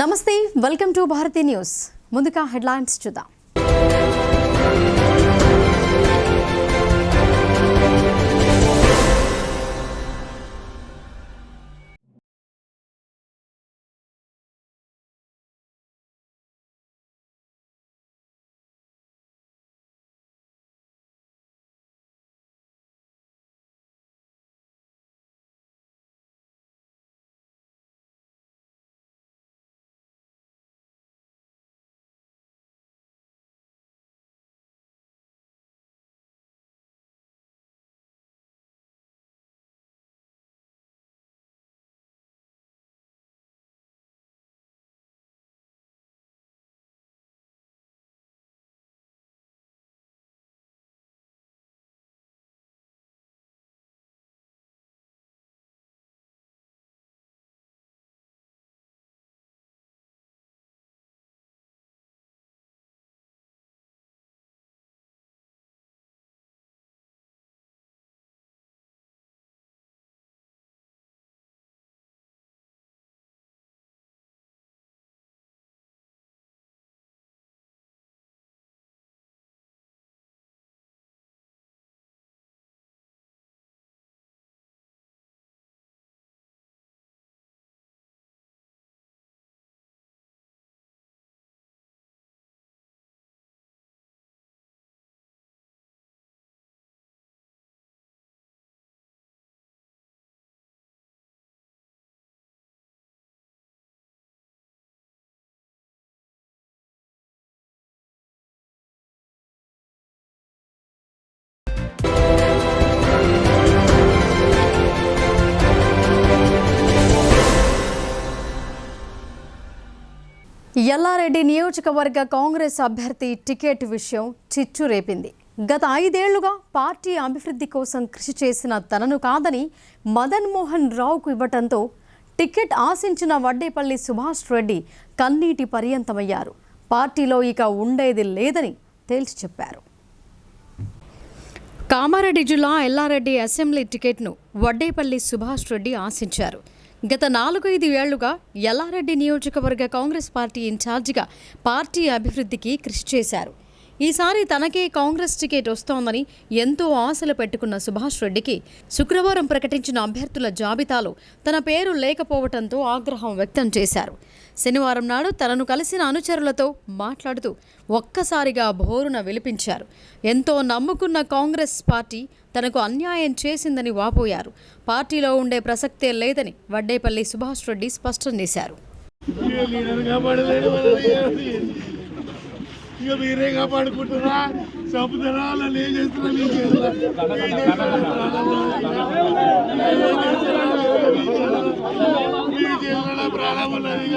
నమస్తే, welcome to Bharati news. ముందుగా headlines చూద్దాం. ఎల్లారెడ్డి నియోజకవర్గ కాంగ్రెస్ అభ్యర్థి టికెట్ విషయం చిచ్చు రేపింది. గత 5 ఏళ్లుగా పార్టీ అభివృద్ధి కోసం కృషి చేసిన తనను కాదని మదన్ మోహన్ రావుకు ఇవ్వటంతో టికెట్ ఆశించిన వడ్డేపల్లి సుభాష్ రెడ్డి కన్నీటి పర్యంతమయ్యారు. పార్టీలో ఇక ఉండేది లేదని తేల్చి చెప్పారు. కామారెడ్డి జిల్లా ఎల్లారెడ్డి అసెంబ్లీ టికెట్ను వడ్డేపల్లి సుభాష్ రెడ్డి ఆశించారు. గత 4-5 ఏళ్లుగా ఎల్లారెడ్డి నియోజకవర్గ కాంగ్రెస్ పార్టీ ఇన్ఛార్జిగా పార్టీ అభివృద్ధికి కృషి చేశారు. ఈసారి తనకే కాంగ్రెస్ టికెట్ వస్తోందని ఎంతో ఆశలు పెట్టుకున్న సుభాష్ రెడ్డికి శుక్రవారం ప్రకటించిన అభ్యర్థుల జాబితాలో తన పేరు లేకపోవడంతో ఆగ్రహం వ్యక్తం చేశారు. శనివారం నాడు తనను కలిసిన అనుచరులతో మాట్లాడుతూ ఒక్కసారిగా బోరున విలిపించారు. ఎంతో నమ్ముకున్న కాంగ్రెస్ పార్టీ తనకు అన్యాయం చేసిందని వాపోయారు. పార్టీలో ఉండే ప్రసక్తే లేదని వడ్డేపల్లి సుభాష్ రెడ్డి స్పష్టం చేశారు. ఇక మీరే కాపాడుకుంటున్నా సముద్రాలు ప్రాణం ఉన్నది.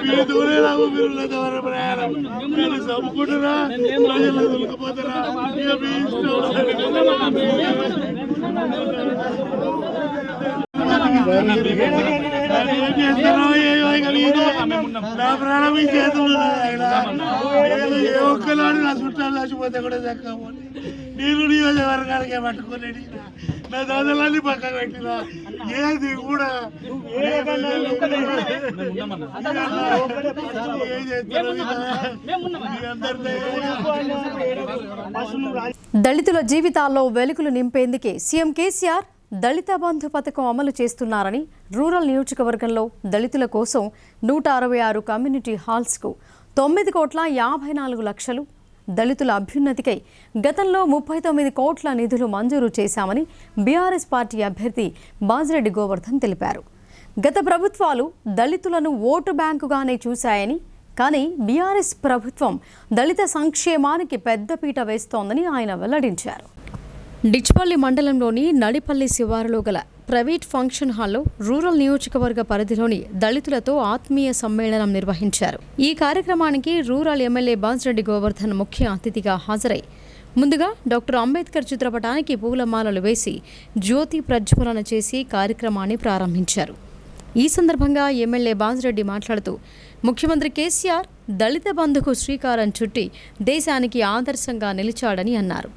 మీరు దూరేలాగా మీరు ప్రయాణం మీరు చంపుకుంటున్నా ప్రజలు దొరికిపోతారా ఇక మీ ఏం చేస్తారో నా ప్రాణం ఈ చేతుల్లో ఏ ఒక్కలాడు నా చుట్టాలు చచ్చిపోతే కూడా దక్కపోతే నేను నియోజకవర్గానికే పట్టుకుని నా దాదాలన్నీ పక్కన పెట్టిన ఏది కూడా దళితుల జీవితాల్లో వెలుగులు నింపేందుకే సీఎం కేసీఆర్ దళిత బంధు పథకం అమలు చేస్తున్నారని రూరల్ నియోజకవర్గంలో దళితుల కోసం 166 కమ్యూనిటీ హాల్స్కు 9,54,00,000 దళితుల అభ్యున్నతికై గతంలో 39 కోట్ల నిధులు మంజూరు చేశామని బీఆర్ఎస్ పార్టీ అభ్యర్థి బాజిరెడ్డి గోవర్ధన్ తెలిపారు. గత ప్రభుత్వాలు దళితులను ఓటు బ్యాంకుగానే చూశాయని, కానీ బీఆర్ఎస్ ప్రభుత్వం దళిత సంక్షేమానికి పెద్దపీట వేస్తోందని ఆయన వెల్లడించారు. డిచ్పల్లి మండలంలోని నడిపల్లి శివారులో గల ప్రైవేట్ ఫంక్షన్ హాల్లో రూరల్ నియోజకవర్గ పరిధిలోని దళితులతో ఆత్మీయ సమ్మేళనం నిర్వహించారు. ఈ కార్యక్రమానికి రూరల్ ఎమ్మెల్యే బాజిరెడ్డి గోవర్ధన్ ముఖ్య అతిథిగా హాజరై ముందుగా డాక్టర్ అంబేద్కర్ చిత్రపటానికి పూలమాలలు వేసి జ్యోతి ప్రజ్వలన చేసి కార్యక్రమాన్ని ప్రారంభించారు. ఈ సందర్భంగా ఎమ్మెల్యే బాజిరెడ్డి మాట్లాడుతూ ముఖ్యమంత్రి కేసీఆర్ దళిత బంధుకు శ్రీకారం చుట్టి దేశానికి ఆదర్శంగా నిలిచాడని అన్నారు.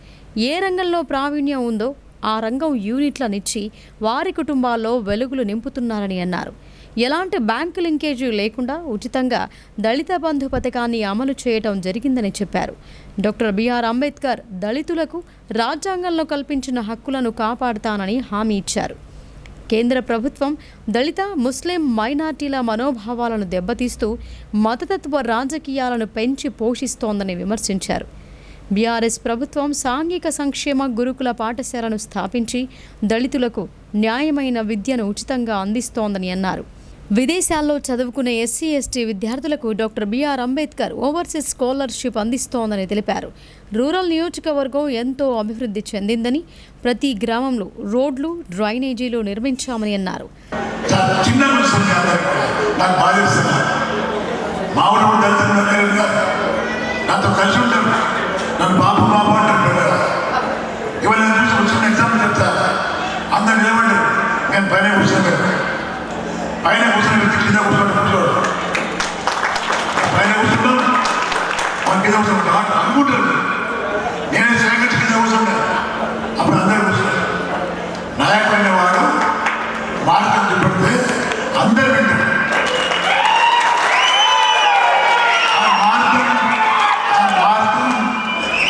ఏ రంగంలో ప్రావీణ్యం ఉందో ఆ రంగం యూనిట్లనిచ్చి వారి కుటుంబాల్లో వెలుగులు నింపుతున్నారని అన్నారు. ఎలాంటి బ్యాంకు లింకేజీ లేకుండా ఉచితంగా దళిత బంధు పథకాన్ని అమలు చేయడం జరిగిందని చెప్పారు. డాక్టర్ బిఆర్ అంబేద్కర్ దళితులకు రాజ్యాంగంలో కల్పించిన హక్కులను కాపాడుతానని హామీ ఇచ్చారు. కేంద్ర ప్రభుత్వం దళిత, ముస్లిం, మైనార్టీల మనోభావాలను దెబ్బతీస్తూ మతతత్వ రాజకీయాలను పెంచి పోషిస్తోందని విమర్శించారు. బీఆర్ఎస్ ప్రభుత్వం సాంఘిక సంక్షేమ గురుకుల పాఠశాలను స్థాపించి దళితులకు న్యాయమైన విద్యను ఉచితంగా అందిస్తోందని అన్నారు. విదేశాల్లో చదువుకునే ఎస్సీ, ఎస్టీ విద్యార్థులకు doctor BR Ambedkar overseas scholarship అందిస్తోందని తెలిపారు. రూరల్ నియోజకవర్గం ఎంతో అభివృద్ధి చెందిందని, ప్రతి గ్రామంలో రోడ్లు, డ్రైనేజీలు నిర్మించామని అన్నారు. పైన కూర్చొని వ్యక్తి కింద కూర్చోడు పైన కూర్చుంటాం మన కింద కూర్చోండి అనుకుంటారు. నేనే సేకరించి కింద కూర్చుంటా, అప్పుడు అందరూ కూర్చుంటారు. నాయకుడు అనేవాడు మార్గం చూపెడితే అందరు వింటారు.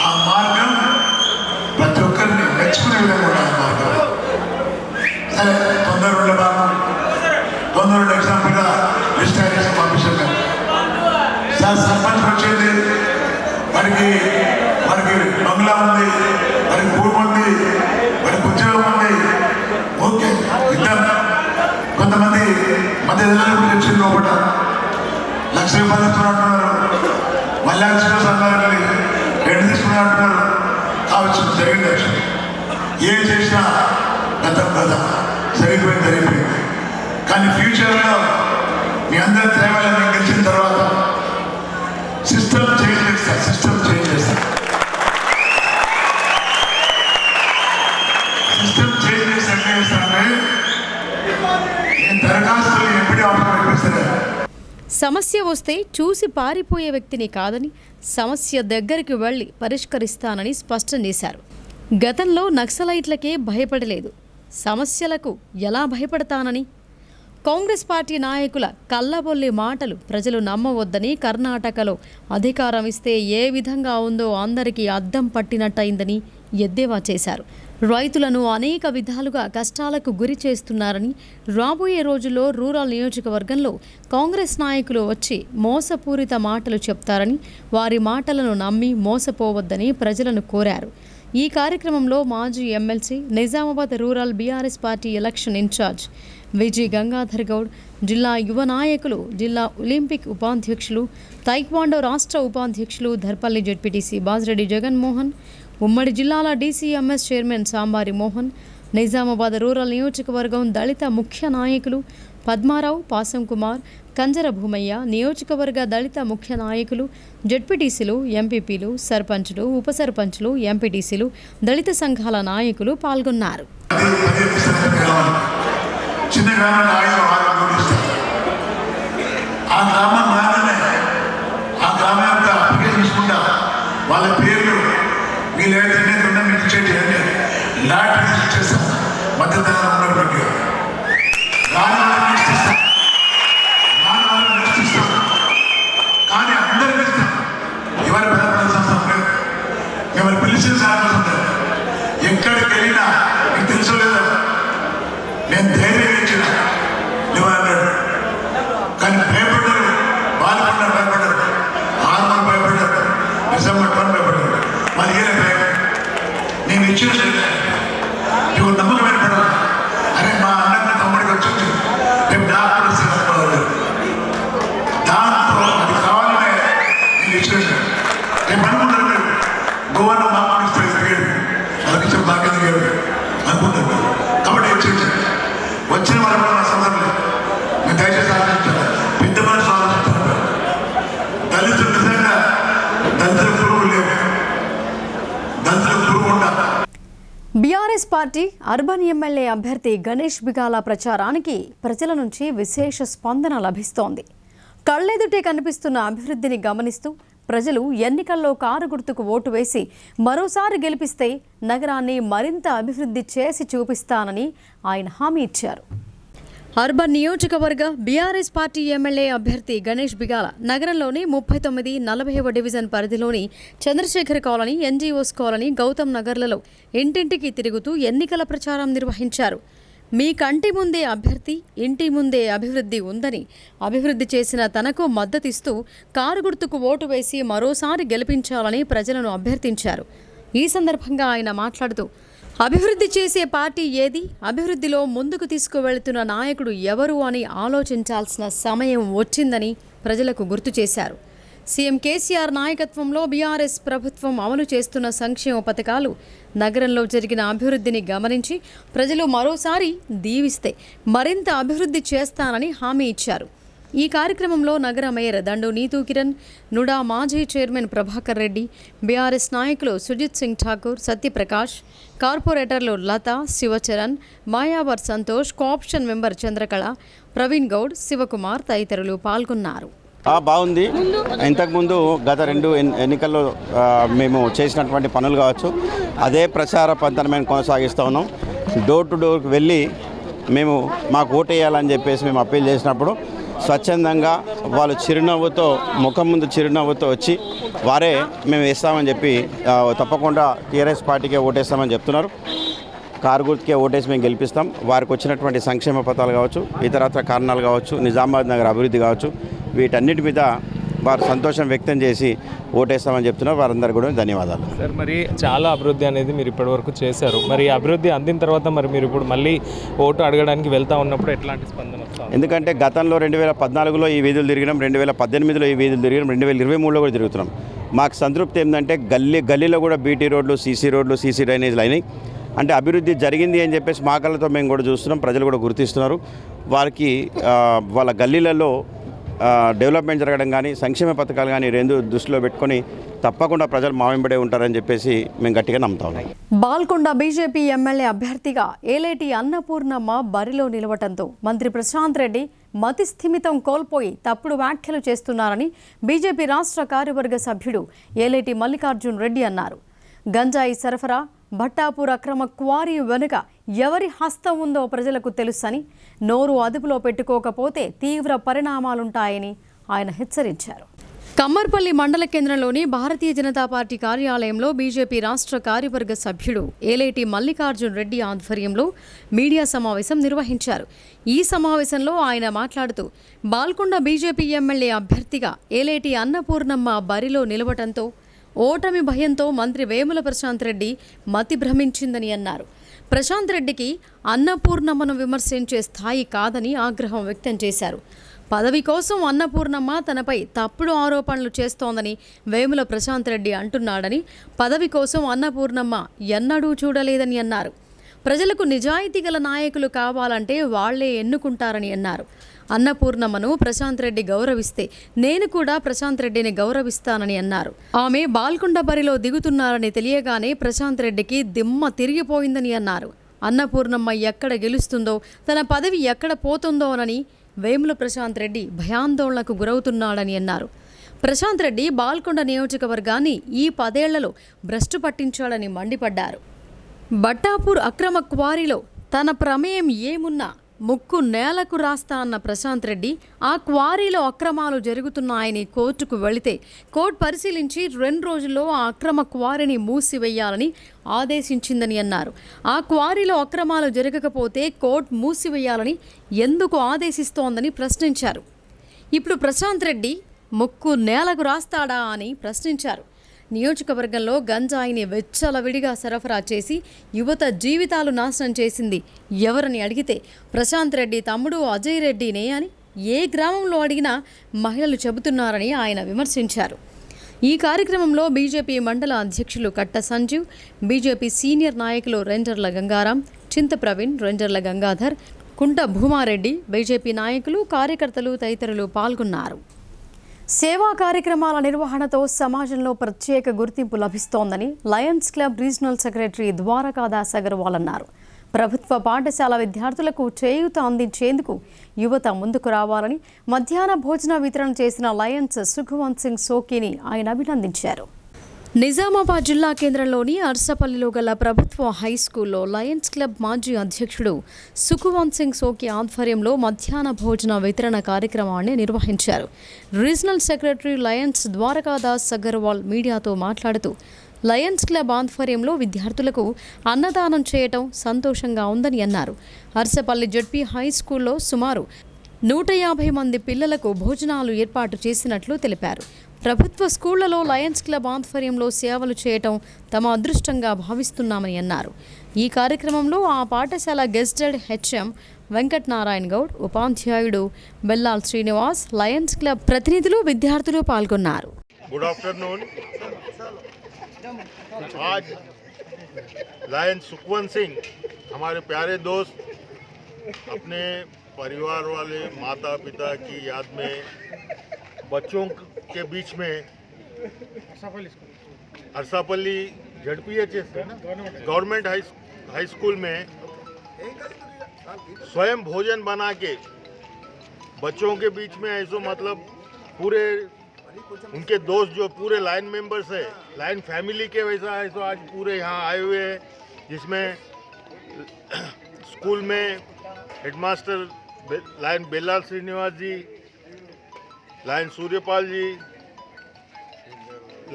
ఆ మార్గం ప్రతి ఒక్కరిని మెచ్చుకునే విధంగా ఉండాలి. మార్గం సరే తొందర ఉండబాకు, తొందరలో ఎగ్జాంపుల్గా లిస్ట్ చేసి పంపించాను సార్. సర్పంచ్ వచ్చేది వారికి బంగ్లా ఉంది, వారికి భూమి ఉంది, వారికి ఉద్యోగం ఉంది. ఓకే ఇద్దరు కొంతమంది మధ్య గురించి వచ్చింది లోపల లక్ష రూపాయలు తీసుకున్నట్టున్నారు, 1 లక్ష సంఘాలని 2 తీసుకున్నట్టున్నారు. కావచ్చు జరిగింది. ఏం చేసినా గతం జరిగిపోయింది. కానీ ఫ్యూచర్లో మీ అందరి త్రేవాలని గెలిచిన తర్వాత సిస్టమ్ చేంజ్ చేస్తా. సిస్టమ్ చేంజ్ చేస్తే నేను దరఖాస్తులు ఎంపీడీ ఆఫీస్ పంపిస్తాను. సమస్య వస్తే చూసి పారిపోయే వ్యక్తిని కాదని, సమస్య దగ్గరికి వెళ్లి పరిష్కరిస్తానని స్పష్టం చేశారు. గతంలో నక్సలైట్లకే భయపడలేదు, సమస్యలకు ఎలా భయపడతానని, కాంగ్రెస్ పార్టీ నాయకుల కల్లబొల్లి మాటలు ప్రజలు నమ్మవద్దని, కర్ణాటకలో అధికారం ఇస్తే ఏ విధంగా ఉందో అందరికీ అద్దం పట్టినట్టయిందని ఎద్దేవా చేశారు. రైతులను అనేక విధాలుగా కష్టాలకు గురి చేస్తున్నారని, రాబోయే రోజుల్లో రూరల్ నియోజకవర్గంలో కాంగ్రెస్ నాయకులు వచ్చి మోసపూరిత మాటలు చెప్తారని, వారి మాటలను నమ్మి మోసపోవద్దని ప్రజలను కోరారు. ఈ కార్యక్రమంలో మాజీ MLC, Nizamabad rural BRS party election incharge Vijay Gangadhar Goud, జిల్లా యువ నాయకులు, జిల్లా ఒలింపిక్ ఉపాధ్యక్షులు, తైక్వాండో రాష్ట్ర ఉపాధ్యక్షులు ధర్పల్లి జెడ్పీటీసీ బాజిరెడ్డి జగన్మోహన్, ఉమ్మడి జిల్లాల DCMS chairman Sambari Mohan, Nizamabad rural నియోజకవర్గం దళిత ముఖ్య నాయకులు పద్మారావు, పాసం కుమార్, కంజర భూమయ్య, నియోజకవర్గ దళిత ముఖ్య నాయకులు, జెడ్పీటీసీలు, ఎంపీపీలు, సర్పంచులు, ఉప సర్పంచులు, ఎంపీటీసీలు, దళిత సంఘాల నాయకులు పాల్గొన్నారు. చిన్న గ్రామాన్ని ఆ గ్రామం రాగానే ఆ గ్రామం యొక్క అప్లికేషన్ తీసుకుంటా వాళ్ళ పేర్లు వీళ్ళు ఏదైనా మీకు ఇచ్చేది అంటే లాటరీ ఇచ్చేస్తాం. మధ్యతరగతి ఉన్నటువంటి కానీ అందరికీ ఇస్తాం. ఎవరి భయపడాల్సిన అవసరం లేదు, ఎవరు పిలిచిన అవసరం లేదు. ఎక్కడికి వెళ్ళినా మీకు తెలుసో లేదో నేను ధైర్యం ఇచ్చిన అన్నాడు. కానీ భయపడ్డారు, బాధపడ్డారు, భయపడ్డారు, ఆర్మలు భయపడ్డారు, డిసెంబర్ భయపడ్డారు. వాళ్ళు ఏదో భయం నేను ఇచ్చిన నువ్వు నమ్మకం ఏర్పడాలి. అరే మా అన్న తమ్ముడికి వచ్చింది రేపు డాక్టర్ దాంతో అది కావాలనే నేను ఇచ్చిన రేపు అనుకుంటారు మీరు గోవన్న మామూలు ఇస్తాడు వాళ్ళకి ఇచ్చిన బాధ్యత అనుకుంటారు. కాబట్టి వచ్చిన వాళ్ళు కూడా నా సందర్భం లేదు. నేను దయచేసి ఆలోచించాను, పెద్ద మనసు ఆలోచించాను. దళితులు నిజంగా దళితుల పురుగు లేవు, దళితుల పురుగు ఉండాలి. బీఆర్ఎస్ పార్టీ అర్బన్ ఎమ్మెల్యే అభ్యర్థి గణేష్ బిగాల ప్రచారానికి ప్రజల నుంచి విశేష స్పందన లభిస్తోంది. కళ్ళెదుటే కనిపిస్తున్న అభివృద్ధిని గమనిస్తూ ప్రజలు ఎన్నికల్లో కారు గుర్తుకు ఓటు వేసి మరోసారి గెలిపిస్తే నగరాన్ని మరింత అభివృద్ధి చేసి చూపిస్తానని ఆయన హామీ ఇచ్చారు. అర్బన్ నియోజకవర్గ బీఆర్ఎస్ పార్టీ ఎమ్మెల్యే అభ్యర్థి గణేష్ బిగాల నగరంలోని 39, 40వ డివిజన్ పరిధిలోని Chandrashekar colony, NGOs colony, Gautam నగర్లలో ఇంటింటికి తిరుగుతూ ఎన్నికల ప్రచారం నిర్వహించారు. మీ కంటి ముందే అభ్యర్థి, ఇంటి ముందే అభివృద్ధి ఉందని, అభివృద్ధి చేసిన తనకు మద్దతిస్తూ కారు గుర్తుకు ఓటు వేసి మరోసారి గెలిపించాలని ప్రజలను అభ్యర్థించారు. ఈ సందర్భంగా ఆయన మాట్లాడుతూ అభివృద్ధి చేసే పార్టీ ఏది, అభివృద్ధిలో ముందుకు తీసుకువెళుతున్న నాయకుడు ఎవరు అని ఆలోచించాల్సిన సమయం వచ్చిందని ప్రజలకు గుర్తు చేశారు. సీఎం కేసీఆర్ నాయకత్వంలో బీఆర్ఎస్ ప్రభుత్వం అమలు చేస్తున్న సంక్షేమ పథకాలు, నగరంలో జరిగిన అభివృద్ధిని గమనించి ప్రజలు మరోసారి దీవిస్తే మరింత అభివృద్ధి చేస్తానని హామీ ఇచ్చారు. ఈ కార్యక్రమంలో నగర మేయర్ దండు నీతూ కిరణ్, నుడా మాజీ చైర్మన్ ప్రభాకర్ రెడ్డి, బీఆర్ఎస్ నాయకులు సుజిత్ సింగ్ ఠాకూర్, సత్యప్రకాష్, కార్పొరేటర్లు లత, శివచరణ్, మాయావర్ సంతోష్, కోఆప్షన్ మెంబర్ చంద్రకళ, ప్రవీణ్ గౌడ్, శివకుమార్ తదితరులు పాల్గొన్నారు. బాగుంది. ఇంతకుముందు గత 2 ఎన్నికల్లో మేము చేసినటువంటి పనులు కావచ్చు, అదే ప్రచార పంతను మేము కొనసాగిస్తూ ఉన్నాం. డోర్ టు డోర్కి వెళ్ళి మేము మాకు ఓటు వేయాలని చెప్పేసి మేము అప్పీల్ చేసినప్పుడు స్వచ్ఛందంగా వాళ్ళు చిరునవ్వుతో, ముఖం ముందు చిరునవ్వుతో వచ్చి వారే మేము వేస్తామని చెప్పి తప్పకుండా టీఆర్ఎస్ పార్టీకే ఓటేస్తామని చెప్తున్నారు. కారు గుర్తుకే ఓటేసి మేము గెలిపిస్తాం. వారికి వచ్చినటువంటి సంక్షేమ పథకాలు కావచ్చు, ఇతరత్ర కారణాలు కావచ్చు, నిజామాబాద్ నగర్ అభివృద్ధి కావచ్చు, వీటన్నిటి మీద వారు సంతోషం వ్యక్తం చేసి ఓటేస్తామని చెప్తున్నారు. వారందరికీ కూడా ధన్యవాదాలు. సార్, మరి చాలా అభివృద్ధి అనేది మీరు ఇప్పటివరకు చేశారు. మరి అభివృద్ధి అందిన తర్వాత మరి మీరు ఇప్పుడు మళ్ళీ ఓటు అడగడానికి వెళ్తా ఉన్నప్పుడు ఎట్లాంటి స్పందన వస్తుంది? ఎందుకంటే గతంలో 2014లో ఈ వీధులు తిరిగినాం, 2018లో ఈ వీధులు తిరిగినాం, 2023లో కూడా తిరుగుతున్నాం. మాకు సంతృప్తి ఏంటంటే గల్లీలో కూడా బీటీ రోడ్లు, సీసీ డ్రైనేజ్లు అయినాయి. అంటే అభివృద్ధి జరిగింది అని చెప్పేసి మా కళ్ళతో మేము కూడా చూస్తున్నాం. ప్రజలు కూడా గుర్తిస్తున్నారు. వారికి వాళ్ళ గల్లీలలో డెవలప్మెంట్ జరగడం కానీ, సంక్షేమ పథకాలు కానీ రెండు దృష్టిలో పెట్టుకొని తప్పకుండా ప్రజలు మా వెంబడే ఉంటారని చెప్పేసి మేము గట్టిగా నమ్ముతా ఉన్నాం. బాల్కొండ బీజేపీ ఎమ్మెల్యే అభ్యర్థిగా ఏలేటి అన్నపూర్ణమ్మ బరిలో నిలవటంతో మంత్రి ప్రశాంత్ రెడ్డి మతి స్థిమితం కోల్పోయి తప్పుడు వ్యాఖ్యలు చేస్తున్నారని బీజేపీ రాష్ట్ర కార్యవర్గ సభ్యుడు ఏలేటి మల్లికార్జున్ రెడ్డి అన్నారు. గంజాయి సరఫరా, భట్టాపూర్ అక్రమ క్వారీ వెనుక ఎవరి హస్తం ఉందో ప్రజలకు తెలుసని, నోరు అదుపులో పెట్టుకోకపోతే తీవ్ర పరిణామాలుంటాయని ఆయన హెచ్చరించారు. కమ్మర్పల్లి మండల కేంద్రంలోని భారతీయ జనతా పార్టీ కార్యాలయంలో బీజేపీ రాష్ట్ర కార్యవర్గ సభ్యుడు ఏలేటి మల్లికార్జున్ రెడ్డి ఆధ్వర్యంలో మీడియా సమావేశం నిర్వహించారు. ఈ సమావేశంలో ఆయన మాట్లాడుతూ బాల్కొండ బీజేపీ ఎమ్మెల్యే అభ్యర్థిగా ఏలేటి అన్నపూర్ణమ్మ బరిలో నిలవటంతో ఓటమి భయంతో మంత్రి వేముల ప్రశాంత్ రెడ్డి మతి భ్రమించిందని అన్నారు. ప్రశాంత్ రెడ్డికి అన్నపూర్ణమ్మను విమర్శించే స్థాయి కాదని ఆగ్రహం వ్యక్తం చేశారు. పదవి కోసం అన్నపూర్ణమ్మ తనపై తప్పుడు ఆరోపణలు చేస్తోందని వేముల ప్రశాంత్ రెడ్డి అంటున్నాడని, పదవి కోసం అన్నపూర్ణమ్మ ఎన్నడూ చూడలేదని అన్నారు. ప్రజలకు నిజాయితీ గల నాయకులు కావాలంటే వాళ్లే ఎన్నుకుంటారని అన్నారు. అన్నపూర్ణమ్మను ప్రశాంత్ రెడ్డి గౌరవిస్తే నేను కూడా ప్రశాంత్ రెడ్డిని గౌరవిస్తానని అన్నారు. ఆమె బాల్కొండ బరిలో దిగుతున్నారని తెలియగానే ప్రశాంత్ రెడ్డికి దిమ్మ తిరిగిపోయిందని అన్నారు. అన్నపూర్ణమ్మ ఎక్కడ గెలుస్తుందో, తన పదవి ఎక్కడ పోతుందోనని వేముల ప్రశాంత్ రెడ్డి భయాందోళనకు గురవుతున్నాడని అన్నారు. ప్రశాంత్ రెడ్డి బాల్కొండ నియోజకవర్గాన్ని ఈ 10 ఏళ్లలో భ్రష్టు పట్టించాడని మండిపడ్డారు. భట్టాపూర్ అక్రమ క్వారీలో తన ప్రమేయం ఏమున్నా ముక్కు నేలకు రాస్తా అన్న ప్రశాంత్ రెడ్డి ఆ క్వారీలో అక్రమాలు జరుగుతున్నాయని కోర్టుకు వెళితే కోర్టు పరిశీలించి 2 రోజుల్లో ఆ అక్రమ క్వారీని మూసివేయాలని ఆదేశించిందని అన్నారు. ఆ క్వారీలో అక్రమాలు జరగకపోతే కోర్టు మూసివేయాలని ఎందుకు ఆదేశిస్తోందని ప్రశ్నించారు. ఇప్పుడు ప్రశాంత్ రెడ్డి ముక్కు నేలకు రాస్తాడా అని ప్రశ్నించారు. నియోజకవర్గంలో గంజాయిని వెచ్చలవిడిగా సరఫరా చేసి యువత జీవితాలు నాశనం చేసింది ఎవరని అడిగితే ప్రశాంత్ రెడ్డి తమ్ముడు అజయ్ రెడ్డినే అని ఏ గ్రామంలో అడిగినా మహిళలు చెబుతున్నారని ఆయన విమర్శించారు. ఈ కార్యక్రమంలో బీజేపీ మండల అధ్యక్షులు కట్ట సంజీవ్, బీజేపీ సీనియర్ నాయకులు రెంజర్ల గంగారాం, చింత ప్రవీణ్, రెంజర్ల గంగాధర్, కుంట భూమారెడ్డి, బీజేపీ నాయకులు, కార్యకర్తలు తదితరులు పాల్గొన్నారు. సేవా కార్యక్రమాల నిర్వహణతో సమాజంలో ప్రత్యేక గుర్తింపు లభిస్తోందని Lions club regional secretary Dwarakadas Agarwal అన్నారు. ప్రభుత్వ పాఠశాల విద్యార్థులకు చేయూత అందించేందుకు యువత ముందుకు రావాలని మధ్యాహ్న భోజన వితరణ చేసిన లయన్స్ సుఖవంత్ సింగ్ సోకీని ఆయన అభినందించారు. నిజామాబాద్ జిల్లా కేంద్రంలోని అర్సపల్లిలో గల ప్రభుత్వ హైస్కూల్లో లయన్స్ క్లబ్ మాజీ అధ్యక్షుడు సుఖవంత్ సింగ్ సోకి ఆధ్వర్యంలో మధ్యాహ్న భోజన వితరణ కార్యక్రమాన్ని నిర్వహించారు. Regional secretary Lions Dwarkadas Agarwal మీడియాతో మాట్లాడుతూ లయన్స్ క్లబ్ ఆధ్వర్యంలో విద్యార్థులకు అన్నదానం చేయటం సంతోషంగా ఉందని అన్నారు. అర్సపల్లి జడ్పీ హైస్కూల్లో సుమారు 150 మంది పిల్లలకు భోజనాలు ఏర్పాటు చేసినట్లు తెలిపారు. ప్రభుత్వ స్కూళ్లలో లయన్స్ క్లబ్ ఆధ్వర్యంలో సేవలు చేయటం తమ అదృష్టంగా భావిస్తున్నామని అన్నారు. ఈ కార్యక్రమంలో ఆ పాఠశాల గెస్టెడ్ హెచ్ఎం వెంకట్ నారాయణ గౌడ్, ఉపాధ్యాయుడు బెల్లాల్ శ్రీనివాస్, లయన్స్ క్లబ్ ప్రతినిధులు, విద్యార్థులు పాల్గొన్నారు. Good afternoon. आज लायन सुखवंत सिंह हमारे प्यारे दोस्त अपने परिवार वाले माता पिता की याद में बच्चों के बीच में अरसापल्ली ZPHS गवर्नमेंट हाई स्कूल में स्वयं भोजन बना के बच्चों के बीच में ऐसो मतलब पूरे उनके दोस्त जो पूरे लाइन मेंबर्स है, लाइन फैमिली के वैसा है, तो आज पूरे यहाँ आए हुए हैं, जिसमें स्कूल में headmaster lion Bellal Srinivas ji, lion Suryapal ji,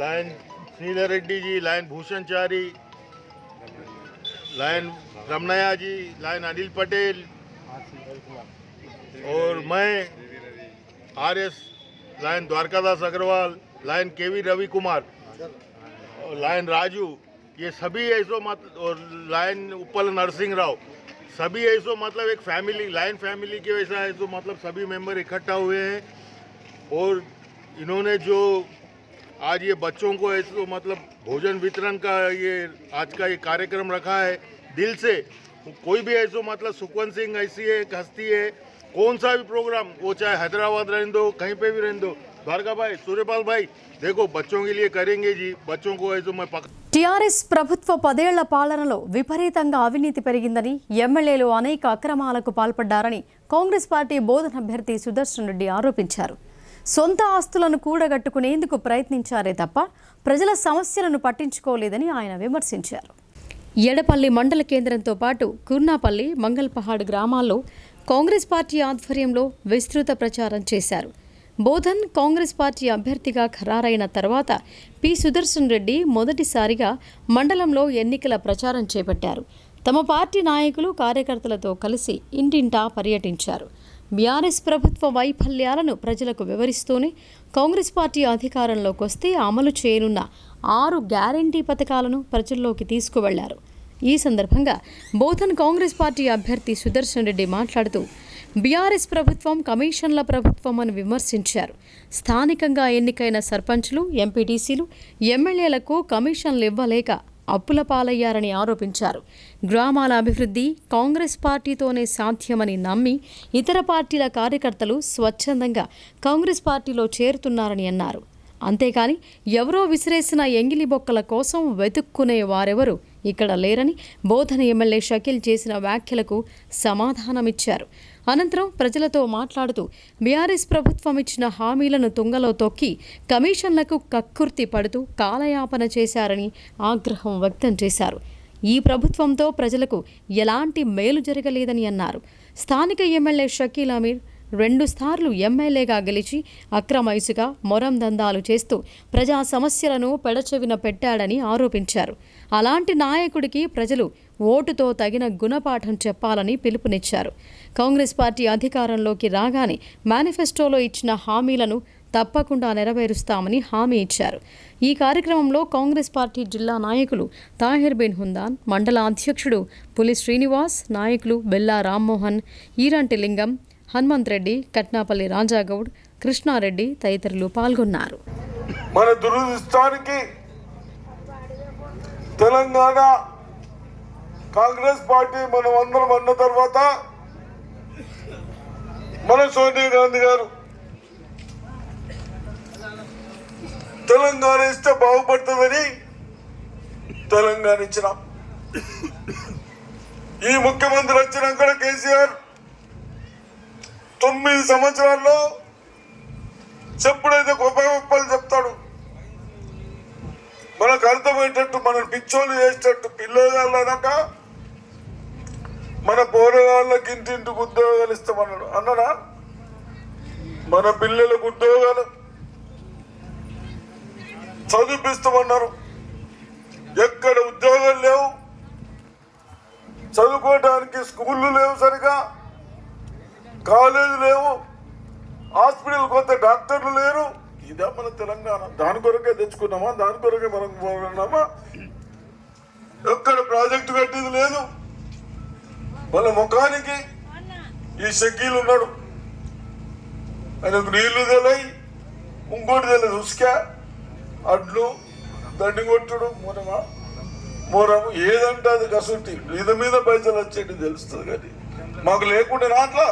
lion Sridhar Reddy ji, lion Bhushanchari, lion Ramanaya ji, lion Anil Patel और मैं RS lion Dwarkadas Agarwal, lion KV Ravi Kumar, lion Raju, ये सभी ऐसो मत और लाइन उपल नरसिंह राव, सभी ऐसो मतलब एक फैमिली लाइन फैमिली के वैसा ऐसो मतलब सभी मेंबर इकट्ठा हुए हैं। और इन्होंने जो आज ये बच्चों को ऐसो मतलब भोजन वितरण का ये आज का ये कार्यक्रम रखा है, दिल से कोई भी ऐसो मतलब सुखवंत सिंह ऐसी है एक हस्ती है, कौन सा भी प्रोग्राम वो चाहे हैदराबाद रहने दो, कहीं पे भी रहने दो, द्वारका भाई, सूर्यपाल भाई, देखो बच्चों के लिए करेंगे जी, बच्चों को ऐसो मैं టీఆర్ఎస్ ప్రభుత్వ 10 ఏళ్ల పాలనలో విపరీతంగా అవినీతి పెరిగిందని, ఎమ్మెల్యేలు అనేక అక్రమాలకు పాల్పడ్డారని కాంగ్రెస్ పార్టీ బోధన అభ్యర్థి సుదర్శన్ రెడ్డి ఆరోపించారు. సొంత ఆస్తులను కూడగట్టుకునేందుకు ప్రయత్నించారే తప్ప ప్రజల సమస్యలను పట్టించుకోలేదని ఆయన విమర్శించారు. ఎడపల్లి మండల కేంద్రంతో పాటు కుర్నాపల్లి, మంగల్పహాడ్ గ్రామాల్లో కాంగ్రెస్ పార్టీ ఆధ్వర్యంలో విస్తృత ప్రచారం చేశారు. బోధన్ కాంగ్రెస్ పార్టీ అభ్యర్థిగా ఖరారైన తర్వాత పి సుదర్శన్ రెడ్డి మొదటిసారిగా మండలంలో ఎన్నికల ప్రచారం చేపట్టారు. తమ పార్టీ నాయకులు, కార్యకర్తలతో కలిసి ఇంటింటా పర్యటించారు. బీఆర్ఎస్ ప్రభుత్వ వైఫల్యాలను ప్రజలకు వివరిస్తూనే కాంగ్రెస్ పార్టీ అధికారంలోకి వస్తే అమలు చేయనున్న 6 గ్యారంటీ పథకాలను ప్రజల్లోకి తీసుకువెళ్లారు. ఈ సందర్భంగా బోధన్ కాంగ్రెస్ పార్టీ అభ్యర్థి సుదర్శన్ రెడ్డి మాట్లాడుతూ బీఆర్ఎస్ ప్రభుత్వం కమిషన్ల ప్రభుత్వం అని విమర్శించారు. స్థానికంగా ఎన్నికైన సర్పంచ్లు, ఎంపీటీసీలు, ఎమ్మెల్యేలకు కమిషన్లు ఇవ్వలేక అప్పుల పాలయ్యారని ఆరోపించారు. గ్రామాల అభివృద్ధి కాంగ్రెస్ పార్టీతోనే సాధ్యమని నమ్మి ఇతర పార్టీల కార్యకర్తలు స్వచ్ఛందంగా కాంగ్రెస్ పార్టీలో చేరుతున్నారని అన్నారు. అంతేకాని ఎవరో విసిరేసిన ఎంగిలి బొక్కల కోసం వెతుక్కునే వారెవరు ఇక్కడ లేరని బోధన ఎమ్మెల్యే షకీల్ చేసిన వ్యాఖ్యలకు సమాధానమిచ్చారు. అనంతరం ప్రజలతో మాట్లాడుతూ బీఆర్ఎస్ ప్రభుత్వం ఇచ్చిన హామీలను తుంగలో తొక్కి కమిషన్లకు కక్కుర్తి పడుతూ కాలయాపన చేశారని ఆగ్రహం వ్యక్తం చేశారు. ఈ ప్రభుత్వంతో ప్రజలకు ఎలాంటి మేలు జరగలేదని అన్నారు. స్థానిక ఎమ్మెల్యే షకీల్ అమీర్ 2 సార్లు ఎమ్మెల్యేగా గెలిచి అక్రమ ఇసుక, మొరం దందాలు చేస్తూ ప్రజా సమస్యలను పెడచెవిన పెట్టాడని ఆరోపించారు. అలాంటి నాయకుడికి ప్రజలు ఓటుతో తగిన గుణపాఠం చెప్పాలని పిలుపునిచ్చారు. కాంగ్రెస్ పార్టీ అధికారంలోకి రాగానే మేనిఫెస్టోలో ఇచ్చిన హామీలను తప్పకుండా నెరవేరుస్తామని హామీ ఇచ్చారు. ఈ కార్యక్రమంలో కాంగ్రెస్ పార్టీ జిల్లా నాయకులు తాహిర్ బిన్ హుందాన్, మండల అధ్యక్షుడు పులి శ్రీనివాస్, నాయకులు బెల్లా రామ్మోహన్, ఈరంటి లింగం, హనుమంత్ రెడ్డి, కట్నాపల్లి రాజాగౌడ్, కృష్ణారెడ్డి తదితరులు పాల్గొన్నారు. మన దురదృష్టానికి తెలంగాణ కాంగ్రెస్ పార్టీ మనం అందరం అన్న తర్వాత మన సోనియా గాంధీ గారు తెలంగాణ ఇస్తే బాగుపడుతుందని తెలంగాణ ఇచ్చినాం. ఈ ముఖ్యమంత్రి వచ్చినాక కేసీఆర్ 9 సంవత్సరాల్లో చెప్పుడైతే గొప్పలు చెప్తాడు. మనకు అర్థమయ్యేటట్టు, మన పిచ్చోళ్ళు చేసేటట్టు పిల్లగాళ్ళక మన పోరగాళ్ళకి ఇంటింటికి ఉద్యోగాలు ఇస్తామన్నాడు. అన్నారా? మన పిల్లలకు ఉద్యోగాలు చదివిపిస్తామన్నారు. ఎక్కడ ఉద్యోగాలు లేవు, చదువుకోవడానికి స్కూళ్ళు లేవు, సరిగా కాలేజీ లేవు, హాస్పిటల్కి వస్తే డాక్టర్లు లేరు. ఇదే మన తెలంగాణ. దాని కొరకే తెచ్చుకున్నామా? దాని కొరకే మనం పోతున్నామా? ఎక్కడ ప్రాజెక్టు కట్టేది లేదు. మన ముఖానికి ఈ షకీలు ఉన్నాడు, ఆయనకు నీళ్లు తెలియ, ఇంకోటి తెలియదు, ఉసుక అడ్లు దండి కొట్టుడు మూరము ఏదంటే అది కసుంటి మీద పైసలు వచ్చేటి తెలుస్తుంది. కానీ మాకు లేకుండా అట్లా,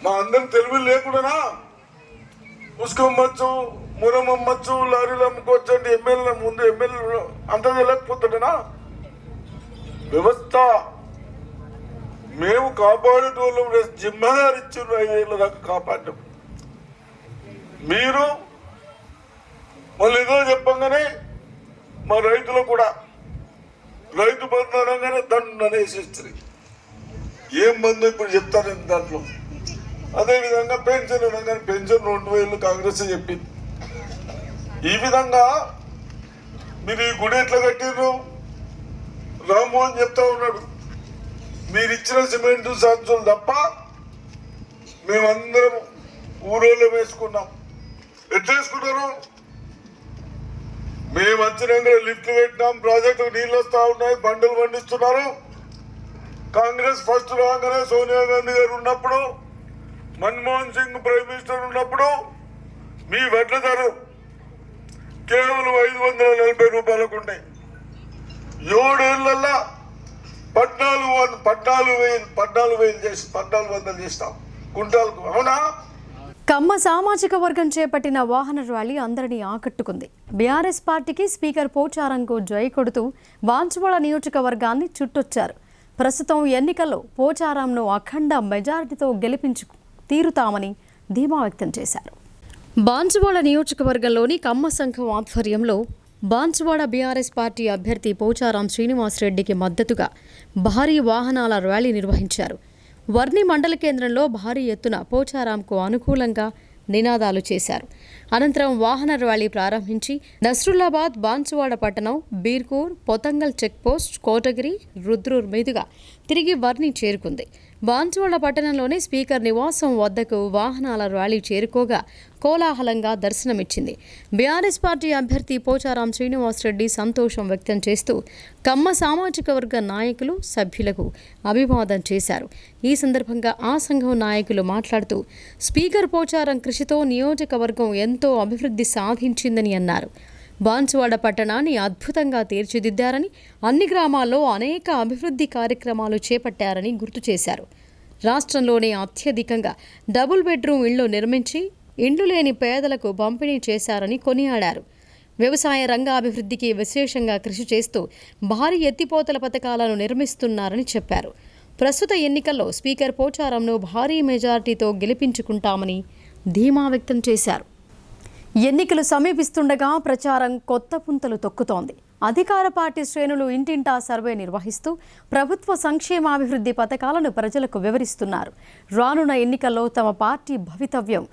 మా అందరం తెలివి లేకుండానా ఉసుకమ్మచ్చు, మురం అమ్మచ్చు, లారీలు అమ్ముకోవచ్చు అంటే ఎమ్మెల్యే ముందు ఎమ్మెల్యే అంత తెలియకపోతుండేనా? వ్యవస్థ మేము కాపాడేటోళ్ళం, జిమ్మదారు ఇచ్చిన 5 ఏళ్ళ దాకా కాపాడాం. మీరు మళ్ళీ ఏదో చెప్పంగానే మా రైతులు కూడా రైతు బంధు అనగానే దండనేసేస్తుంది. ఏం బంధు ఇప్పుడు చెప్తారు దాంట్లో. అదేవిధంగా పెన్షన్ అనగానే పెన్షన్ 2000 కాంగ్రెస్ చెప్పింది. ఈ విధంగా మీరు ఈ గుడి ఎట్లా కట్టిర్రు? రామ్మోహన్ చెప్తా ఉన్నాడు, మీరు ఇచ్చిన సిమెంట్ సంచులు తప్ప మేమందరం ఊరోళ్ళు వేసుకున్నాం. ఎట్లా వేసుకున్నారు? మేము వచ్చినాక లిఫ్ట్ పెట్టినాం, ప్రాజెక్టు నీళ్ళు వస్తూ ఉన్నాయి, బండలు పండిస్తున్నారు. కాంగ్రెస్ ఫస్ట్ రాగానే సోనియా గాంధీ గారు ఉన్నప్పుడు, మన్మోహన్ సింగ్ ప్రైమ్ మినిస్టర్ ఉన్నప్పుడు మీ వడ్ల ధర కేవలం 540 రూపాయలకు ఉన్నాయి. 7 ఏళ్లలో 14,000 చేసి 1400 చేస్తాం కుంటాలకు. అవునా? కమ్మ సామాజిక వర్గం చేపట్టిన వాహన ర్యాలీ అందరినీ ఆకట్టుకుంది. బీఆర్ఎస్ పార్టీకి స్పీకర్ పోచారంకు జై కొడుతూ బాన్సువాడ నియోజకవర్గాన్ని చుట్టొచ్చారు. ప్రస్తుతం ఎన్నికల్లో పోచారంను అఖండ మెజారిటీతో గెలిపించు తీరుతామని ధీమా వ్యక్తం చేశారు. బాన్సువాడ నియోజకవర్గంలోని కమ్మ సంఘం ఆధ్వర్యంలో బాన్సువాడ బీఆర్ఎస్ పార్టీ అభ్యర్థి పోచారం శ్రీనివాసరెడ్డికి మద్దతుగా భారీ వాహనాల ర్యాలీ నిర్వహించారు. వర్ణి మండల కేంద్రంలో భారీ ఎత్తున పోచారాంకు అనుకూలంగా నినాదాలు చేశారు. అనంతరం వాహన ర్యాలీ ప్రారంభించి నస్రుల్లాబాద్, బాన్సువాడ పట్టణం, బీర్కూర్, పొతంగల్ చెక్పోస్ట్, కోటగిరి, రుద్రూర్ మీదుగా తిరిగి వర్ణి చేరుకుంది. బాన్సువాడ పట్టణంలోని స్పీకర్ నివాసం వద్దకు వాహనాల ర్యాలీ చేరుకోగా కోలాహలంగా దర్శనమిచ్చింది. బీఆర్ఎస్ పార్టీ అభ్యర్థి పోచారం శ్రీనివాసరెడ్డి సంతోషం వ్యక్తం చేస్తూ కమ్మ సామాజిక వర్గ నాయకులు, సభ్యులకు అభివాదం చేశారు. ఈ సందర్భంగా ఆ సంఘం నాయకులు మాట్లాడుతూ స్పీకర్ పోచారం కృషితో నియోజకవర్గం ఎంతో అభివృద్ధి సాధించిందని అన్నారు. బాన్సువాడ పట్టణాన్ని అద్భుతంగా తీర్చిదిద్దారని, అన్ని గ్రామాల్లో అనేక అభివృద్ధి కార్యక్రమాలు చేపట్టారని గుర్తు చేశారు. రాష్ట్రంలోనే అత్యధికంగా డబుల్ బెడ్రూమ్ ఇళ్లు నిర్మించి ఇండ్లు లేని పేదలకు పంపిణీ చేశారని కొనియాడారు. వ్యవసాయ రంగ అభివృద్ధికి విశేషంగా కృషి చేస్తూ భారీ ఎత్తిపోతల పథకాలను నిర్మిస్తున్నారని చెప్పారు. ప్రస్తుత ఎన్నికల్లో స్పీకర్ పోచారంను భారీ మెజారిటీతో గెలిపించుకుంటామని ధీమా వ్యక్తం చేశారు. ఎన్నికలు సమీపిస్తుండగా ప్రచారం కొత్త పుంతలు తొక్కుతోంది. అధికార పార్టీ శ్రేణులు ఇంటింటా సర్వే నిర్వహిస్తూ ప్రభుత్వ సంక్షేమాభివృద్ధి పథకాలను ప్రజలకు వివరిస్తున్నారు. రానున్న ఎన్నికల్లో తమ పార్టీ భవితవ్యం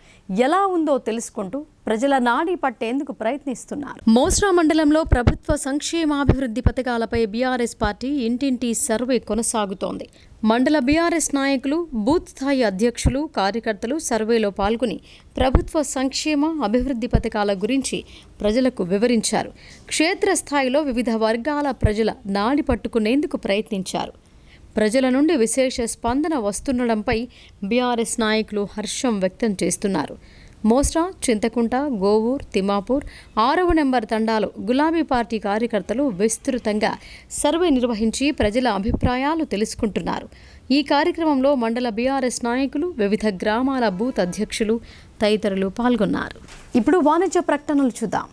ఎలా ఉందో తెలుసుకుంటూ ప్రజల నాడి పట్టేందుకు ప్రయత్నిస్తున్నారు. మోస్రా మండలంలో ప్రభుత్వ సంక్షేమాభివృద్ధి పథకాలపై బీఆర్ఎస్ పార్టీ ఇంటింటి సర్వే కొనసాగుతోంది. మండల బీఆర్ఎస్ నాయకులు, బూత్ స్థాయి అధ్యక్షులు, కార్యకర్తలు సర్వేలో పాల్గొని ప్రభుత్వ సంక్షేమ అభివృద్ధి పథకాల గురించి ప్రజలకు వివరించారు. క్షేత్రస్థాయిలో వివిధ వర్గాల ప్రజల నాడి పట్టుకునేందుకు ప్రయత్నించారు. ప్రజల నుండి విశేష స్పందన వస్తుండడంపై బీఆర్ఎస్ నాయకులు హర్షం వ్యక్తం చేస్తున్నారు. మోస్రా, చింతకుంట, గోవూర్, తిమ్మాపూర్ 6వ నెంబర్ తండాలో గులాబీ పార్టీ కార్యకర్తలు విస్తృతంగా సర్వే నిర్వహించి ప్రజల అభిప్రాయాలు తెలుసుకుంటున్నారు. ఈ కార్యక్రమంలో మండల బీఆర్ఎస్ నాయకులు, వివిధ గ్రామాల బూత్ అధ్యక్షులు తదితరులు పాల్గొన్నారు. ఇప్పుడు వాణిజ్య ప్రకటనలు చూద్దాం.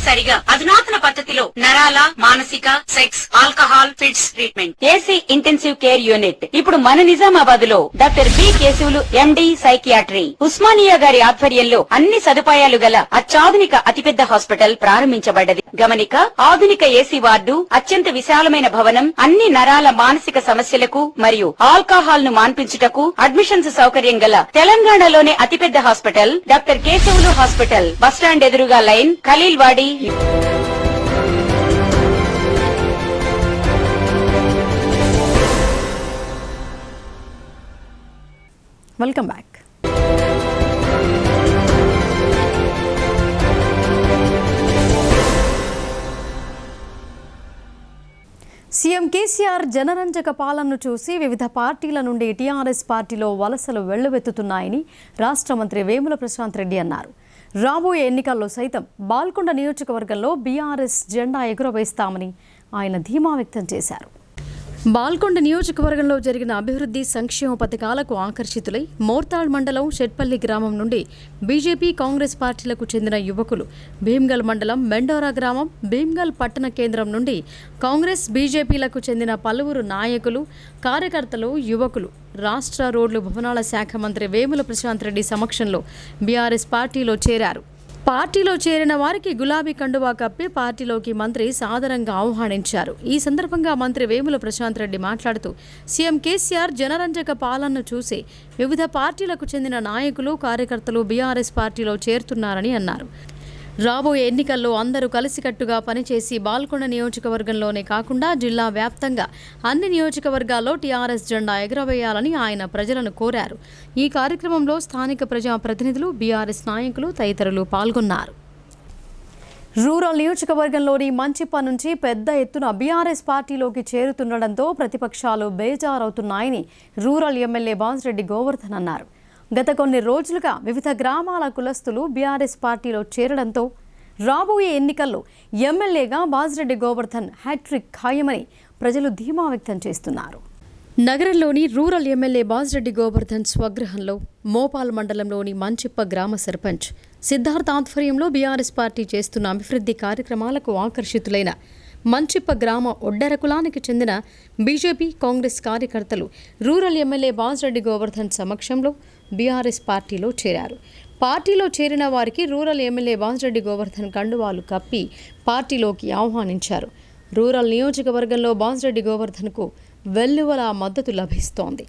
తప్పనిసరిగా అధునాతన పద్ధతిలో నరాల, మానసిక, sex, alcohol, fits treatment. AC intensive care unit ఇప్పుడు మన నిజామాబాద్ లో doctor B Keshavulu MD psychiatry, Osmania గారి ఆధ్వర్యంలో అన్ని సదుపాయాలు గల అత్యాధునిక అతిపెద్ద హాస్పిటల్ ప్రారంభించబడ్డది. గమనిక, ఆధునిక ఏసీ వార్డు, అత్యంత విశాలమైన భవనం, అన్ని నరాల మానసిక సమస్యలకు మరియు ఆల్కహాల్ ను మాన్పించుటకు అడ్మిషన్స్ సౌకర్యం గల తెలంగాణలోనే అతిపెద్ద hospital doctor Keshavulu hospital. Bus stand ఎదురుగా line, Khaleelwadi. Welcome back. CM KCR జనరంజక పాలనను చూసి వివిధ పార్టీల నుండి టీఆర్ఎస్ పార్టీలో వలసలు వెల్లువెత్తుతున్నాయని రాష్ట్ర మంత్రి వేముల ప్రశాంత్ రెడ్డి అన్నారు. రాబోయే ఎన్నికల్లో సైతం బాల్కొండ నియోజకవర్గంలో బీఆర్ఎస్ జెండా ఎగురవేస్తామని ఆయన ధీమా వ్యక్తం చేశారు. బాల్కొండ నియోజకవర్గంలో జరిగిన అభివృద్ధి సంక్షేమ పథకాలకు ఆకర్షితులై మోర్తాడ్ మండలం షెట్పల్లి గ్రామం నుండి బీజేపీ కాంగ్రెస్ పార్టీలకు చెందిన యువకులు, భీమ్గల్ మండలం మెండోరా గ్రామం, భీమ్గల్ పట్టణ కేంద్రం నుండి కాంగ్రెస్ బీజేపీలకు చెందిన పలువురు నాయకులు, కార్యకర్తలు, యువకులు రాష్ట్ర రోడ్లు భవనాల శాఖ మంత్రి వేముల ప్రశాంత్ రెడ్డి సమక్షంలో బీఆర్ఎస్ పార్టీలో చేరారు. పార్టీలో చేరిన వారికి గులాబీ కండువా కప్పి పార్టీలోకి మంత్రి సాదరంగా ఆహ్వానించారు. ఈ సందర్భంగా మంత్రి వేముల ప్రశాంత్ రెడ్డి మాట్లాడుతూ సీఎం కేసీఆర్ జనరంజక పాలనను చూసి వివిధ పార్టీలకు చెందిన నాయకులు, కార్యకర్తలు బీఆర్ఎస్ పార్టీలో చేరుతున్నారని అన్నారు. రాబోయే ఎన్నికల్లో అందరూ కలిసికట్టుగా పనిచేసి బాల్కొండ నియోజకవర్గంలోనే కాకుండా జిల్లా వ్యాప్తంగా అన్ని నియోజకవర్గాల్లో టీఆర్ఎస్ జెండా ఎగురవేయాలని ఆయన ప్రజలను కోరారు. ఈ కార్యక్రమంలో స్థానిక ప్రజాప్రతినిధులు, బీఆర్ఎస్ నాయకులు తదితరులు పాల్గొన్నారు. రూరల్ నియోజకవర్గంలోని మంచిప్ప నుంచి పెద్ద ఎత్తున బీఆర్ఎస్ పార్టీలోకి చేరుతుండటంతో ప్రతిపక్షాలు బేజారవుతున్నాయని రూరల్ ఎమ్మెల్యే బాజిరెడ్డి గోవర్ధన్ అన్నారు. గత కొన్ని రోజులుగా వివిధ గ్రామాల కులస్తులు బీఆర్ఎస్ పార్టీలో చేరడంతో రాబోయే ఎన్నికల్లో ఎమ్మెల్యేగా బాజిరెడ్డి గోవర్ధన్ హ్యాట్రిక్ ఖాయమని ప్రజలు ధీమా వ్యక్తం చేస్తున్నారు. నగరంలోని రూరల్ ఎమ్మెల్యే బాజిరెడ్డి గోవర్ధన్ స్వగృహంలో మోపాల్ మండలంలోని మంచిప్ప గ్రామ సర్పంచ్ సిద్ధార్థ ఆధ్వర్యంలో బీఆర్ఎస్ పార్టీ చేస్తున్న అభివృద్ధి కార్యక్రమాలకు ఆకర్షితులైన మంచిప్ప గ్రామ ఒడ్డెర కులానికి చెందిన బీజేపీ, కాంగ్రెస్ కార్యకర్తలు రూరల్ ఎమ్మెల్యే బాజిరెడ్డి గోవర్ధన్ సమక్షంలో బీఆర్ఎస్ పార్టీలో చేరారు. పార్టీలో చేరిన వారికి రూరల్ ఎమ్మెల్యే బాజిరెడ్డి గోవర్ధన్ కండువాలు కప్పి పార్టీలోకి ఆహ్వానించారు. రూరల్ నియోజకవర్గంలో బాజిరెడ్డి గోవర్ధన్కు వెల్లువల మద్దతు లభిస్తోంది.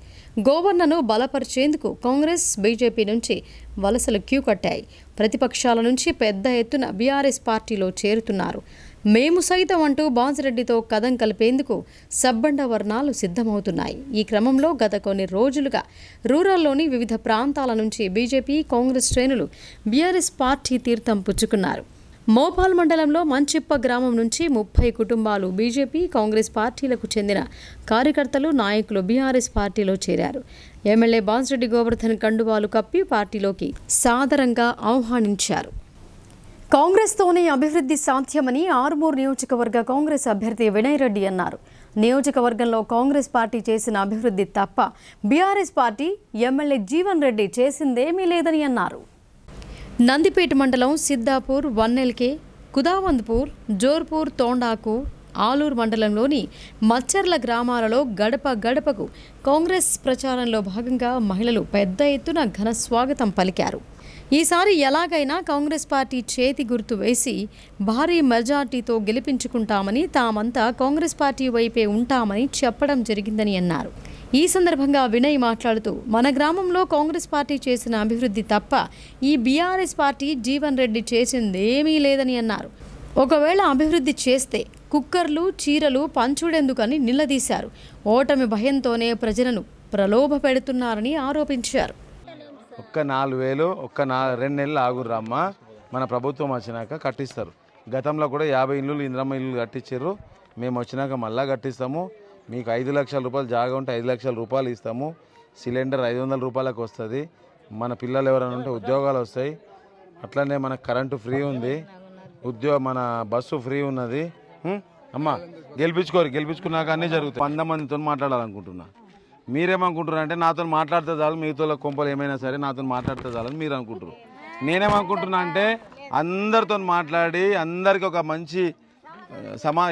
గోవర్నను బలపరిచేందుకు కాంగ్రెస్, బీజేపీ నుంచి వలసలు క్యూ కట్టాయి. ప్రతిపక్షాల నుంచి పెద్ద ఎత్తున బీఆర్ఎస్ పార్టీలో చేరుతున్నారు. మేము సైతం అంటూ బాజిరెడ్డితో కదం కలిపేందుకు సబ్బండ వర్ణాలు సిద్ధమవుతున్నాయి. ఈ క్రమంలో గత కొన్ని రోజులుగా రూరల్లోని వివిధ ప్రాంతాల నుంచి బీజేపీ, కాంగ్రెస్ శ్రేణులు బీఆర్ఎస్ పార్టీ తీర్థం పుచ్చుకున్నారు. మోపాల్ మండలంలో మంచిప్ప గ్రామం నుంచి 30 కుటుంబాలు బీజేపీ, కాంగ్రెస్ పార్టీలకు చెందిన కార్యకర్తలు, నాయకులు బీఆర్ఎస్ పార్టీలో చేరారు. ఎమ్మెల్యే బాజిరెడ్డి గోవర్ధన్ కండువాలు కప్పి పార్టీలోకి సాదరంగా ఆహ్వానించారు. కాంగ్రెస్తోనే అభివృద్ధి సాధ్యమని ఆర్మూర్ నియోజకవర్గ కాంగ్రెస్ అభ్యర్థి వినయ్ రెడ్డి అన్నారు. నియోజకవర్గంలో కాంగ్రెస్ పార్టీ చేసిన అభివృద్ధి తప్ప బీఆర్ఎస్ పార్టీ, ఎమ్మెల్యే జీవన్ రెడ్డి చేసిందేమీ లేదని అన్నారు. నందిపేట మండలం సిద్దాపూర్, వన్నెల్కే, కుదావంద్పూర్, జోర్పూర్, తోండాకు, ఆలూరు మండలంలోని మచ్చర్ల గ్రామాలలో గడప గడపకు కాంగ్రెస్ ప్రచారంలో భాగంగా మహిళలు పెద్ద ఎత్తున ఘన స్వాగతం పలికారు. ఈసారి ఎలాగైనా కాంగ్రెస్ పార్టీ చేతి గుర్తు వేసి భారీ మెజార్టీతో గెలిపించుకుంటామని, తామంతా కాంగ్రెస్ పార్టీ వైపే ఉంటామని చెప్పడం జరిగిందని అన్నారు. ఈ సందర్భంగా వినయ్ మాట్లాడుతూ మన గ్రామంలో కాంగ్రెస్ పార్టీ చేసిన అభివృద్ధి తప్ప ఈ బీఆర్ఎస్ పార్టీ, జీవన్ రెడ్డి చేసిందేమీ లేదని అన్నారు. ఒకవేళ అభివృద్ధి చేస్తే కుక్కర్లు, చీరలు పంచుడెందుకని నిలదీశారు. ఓటమి భయంతోనే ప్రజలను ప్రలోభ పెడుతున్నారని ఆరోపించారు. ఒక్క 4,000 2 నెలలు ఆగుర్రమ్మా, మన ప్రభుత్వం వచ్చినాక కట్టిస్తారు. గతంలో కూడా 50 ఇళ్ళు ఇంద్రమ్మ ఇల్లు కట్టించారు. మేము వచ్చినాక మళ్ళీ కట్టిస్తాము. మీకు 5 లక్షల రూపాయలు జాగా ఉంటే 5 లక్షల రూపాయలు ఇస్తాము. సిలిండర్ 500 రూపాయలకు వస్తుంది. మన పిల్లలు ఎవరైనా ఉంటే ఉద్యోగాలు వస్తాయి. అట్లనే మన కరెంటు ఫ్రీ ఉంది, మన బస్సు ఫ్రీ ఉన్నది. అమ్మ గెలిపించుకున్నాక అన్నీ జరుగుతాయి. 100 మందితో మాట్లాడాలనుకుంటున్నా. మీరేమనుకుంటున్నారు అంటే నాతో మాట్లాడితే చాలు, మీతో కొంపలు ఏమైనా సరే నాతో మాట్లాడితే చాలని మీరు అనుకుంటారు. నేనేమనుకుంటున్నా అంటే అందరితో మాట్లాడి అందరికి ఒక మంచి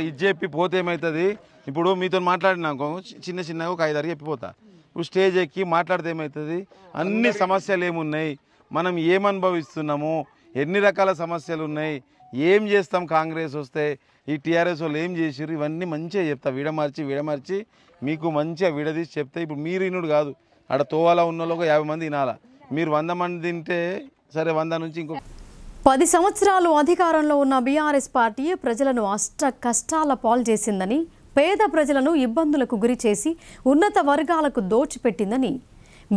ఇది చెప్పి పోతే ఏమవుతుంది. ఇప్పుడు మీతో మాట్లాడినాకో చిన్నగా ఒక 5-6 చెప్పిపోతా. ఇప్పుడు స్టేజ్ ఎక్కి మాట్లాడితే ఏమవుతుంది, అన్ని సమస్యలు ఏమున్నాయి, మనం ఏమనుభవిస్తున్నాము, ఎన్ని రకాల సమస్యలు ఉన్నాయి, ఏం చేస్తాం కాంగ్రెస్ వస్తే, ఈ టీఆర్ఎస్ వాళ్ళు ఏం చేసారు, ఇవన్నీ మంచిగా చెప్తా. విడమర్చి మీకు మంచిగా విడదీసి చెప్తే. ఇప్పుడు మీరు ఇనుడు కాదు, ఆడ తోవాలా ఉన్న వాళ్ళకు 50 మంది వినాలా. మీరు 100 మంది తింటే సరే, 100 నుంచి ఇంకో 10 సంవత్సరాలు అధికారంలో ఉన్న బీఆర్ఎస్ పార్టీ ప్రజలను అష్ట కష్టాల పాలు చేసిందని, పేద ప్రజలను ఇబ్బందులకు గురి చేసి ఉన్నత వర్గాలకు దోచిపెట్టిందని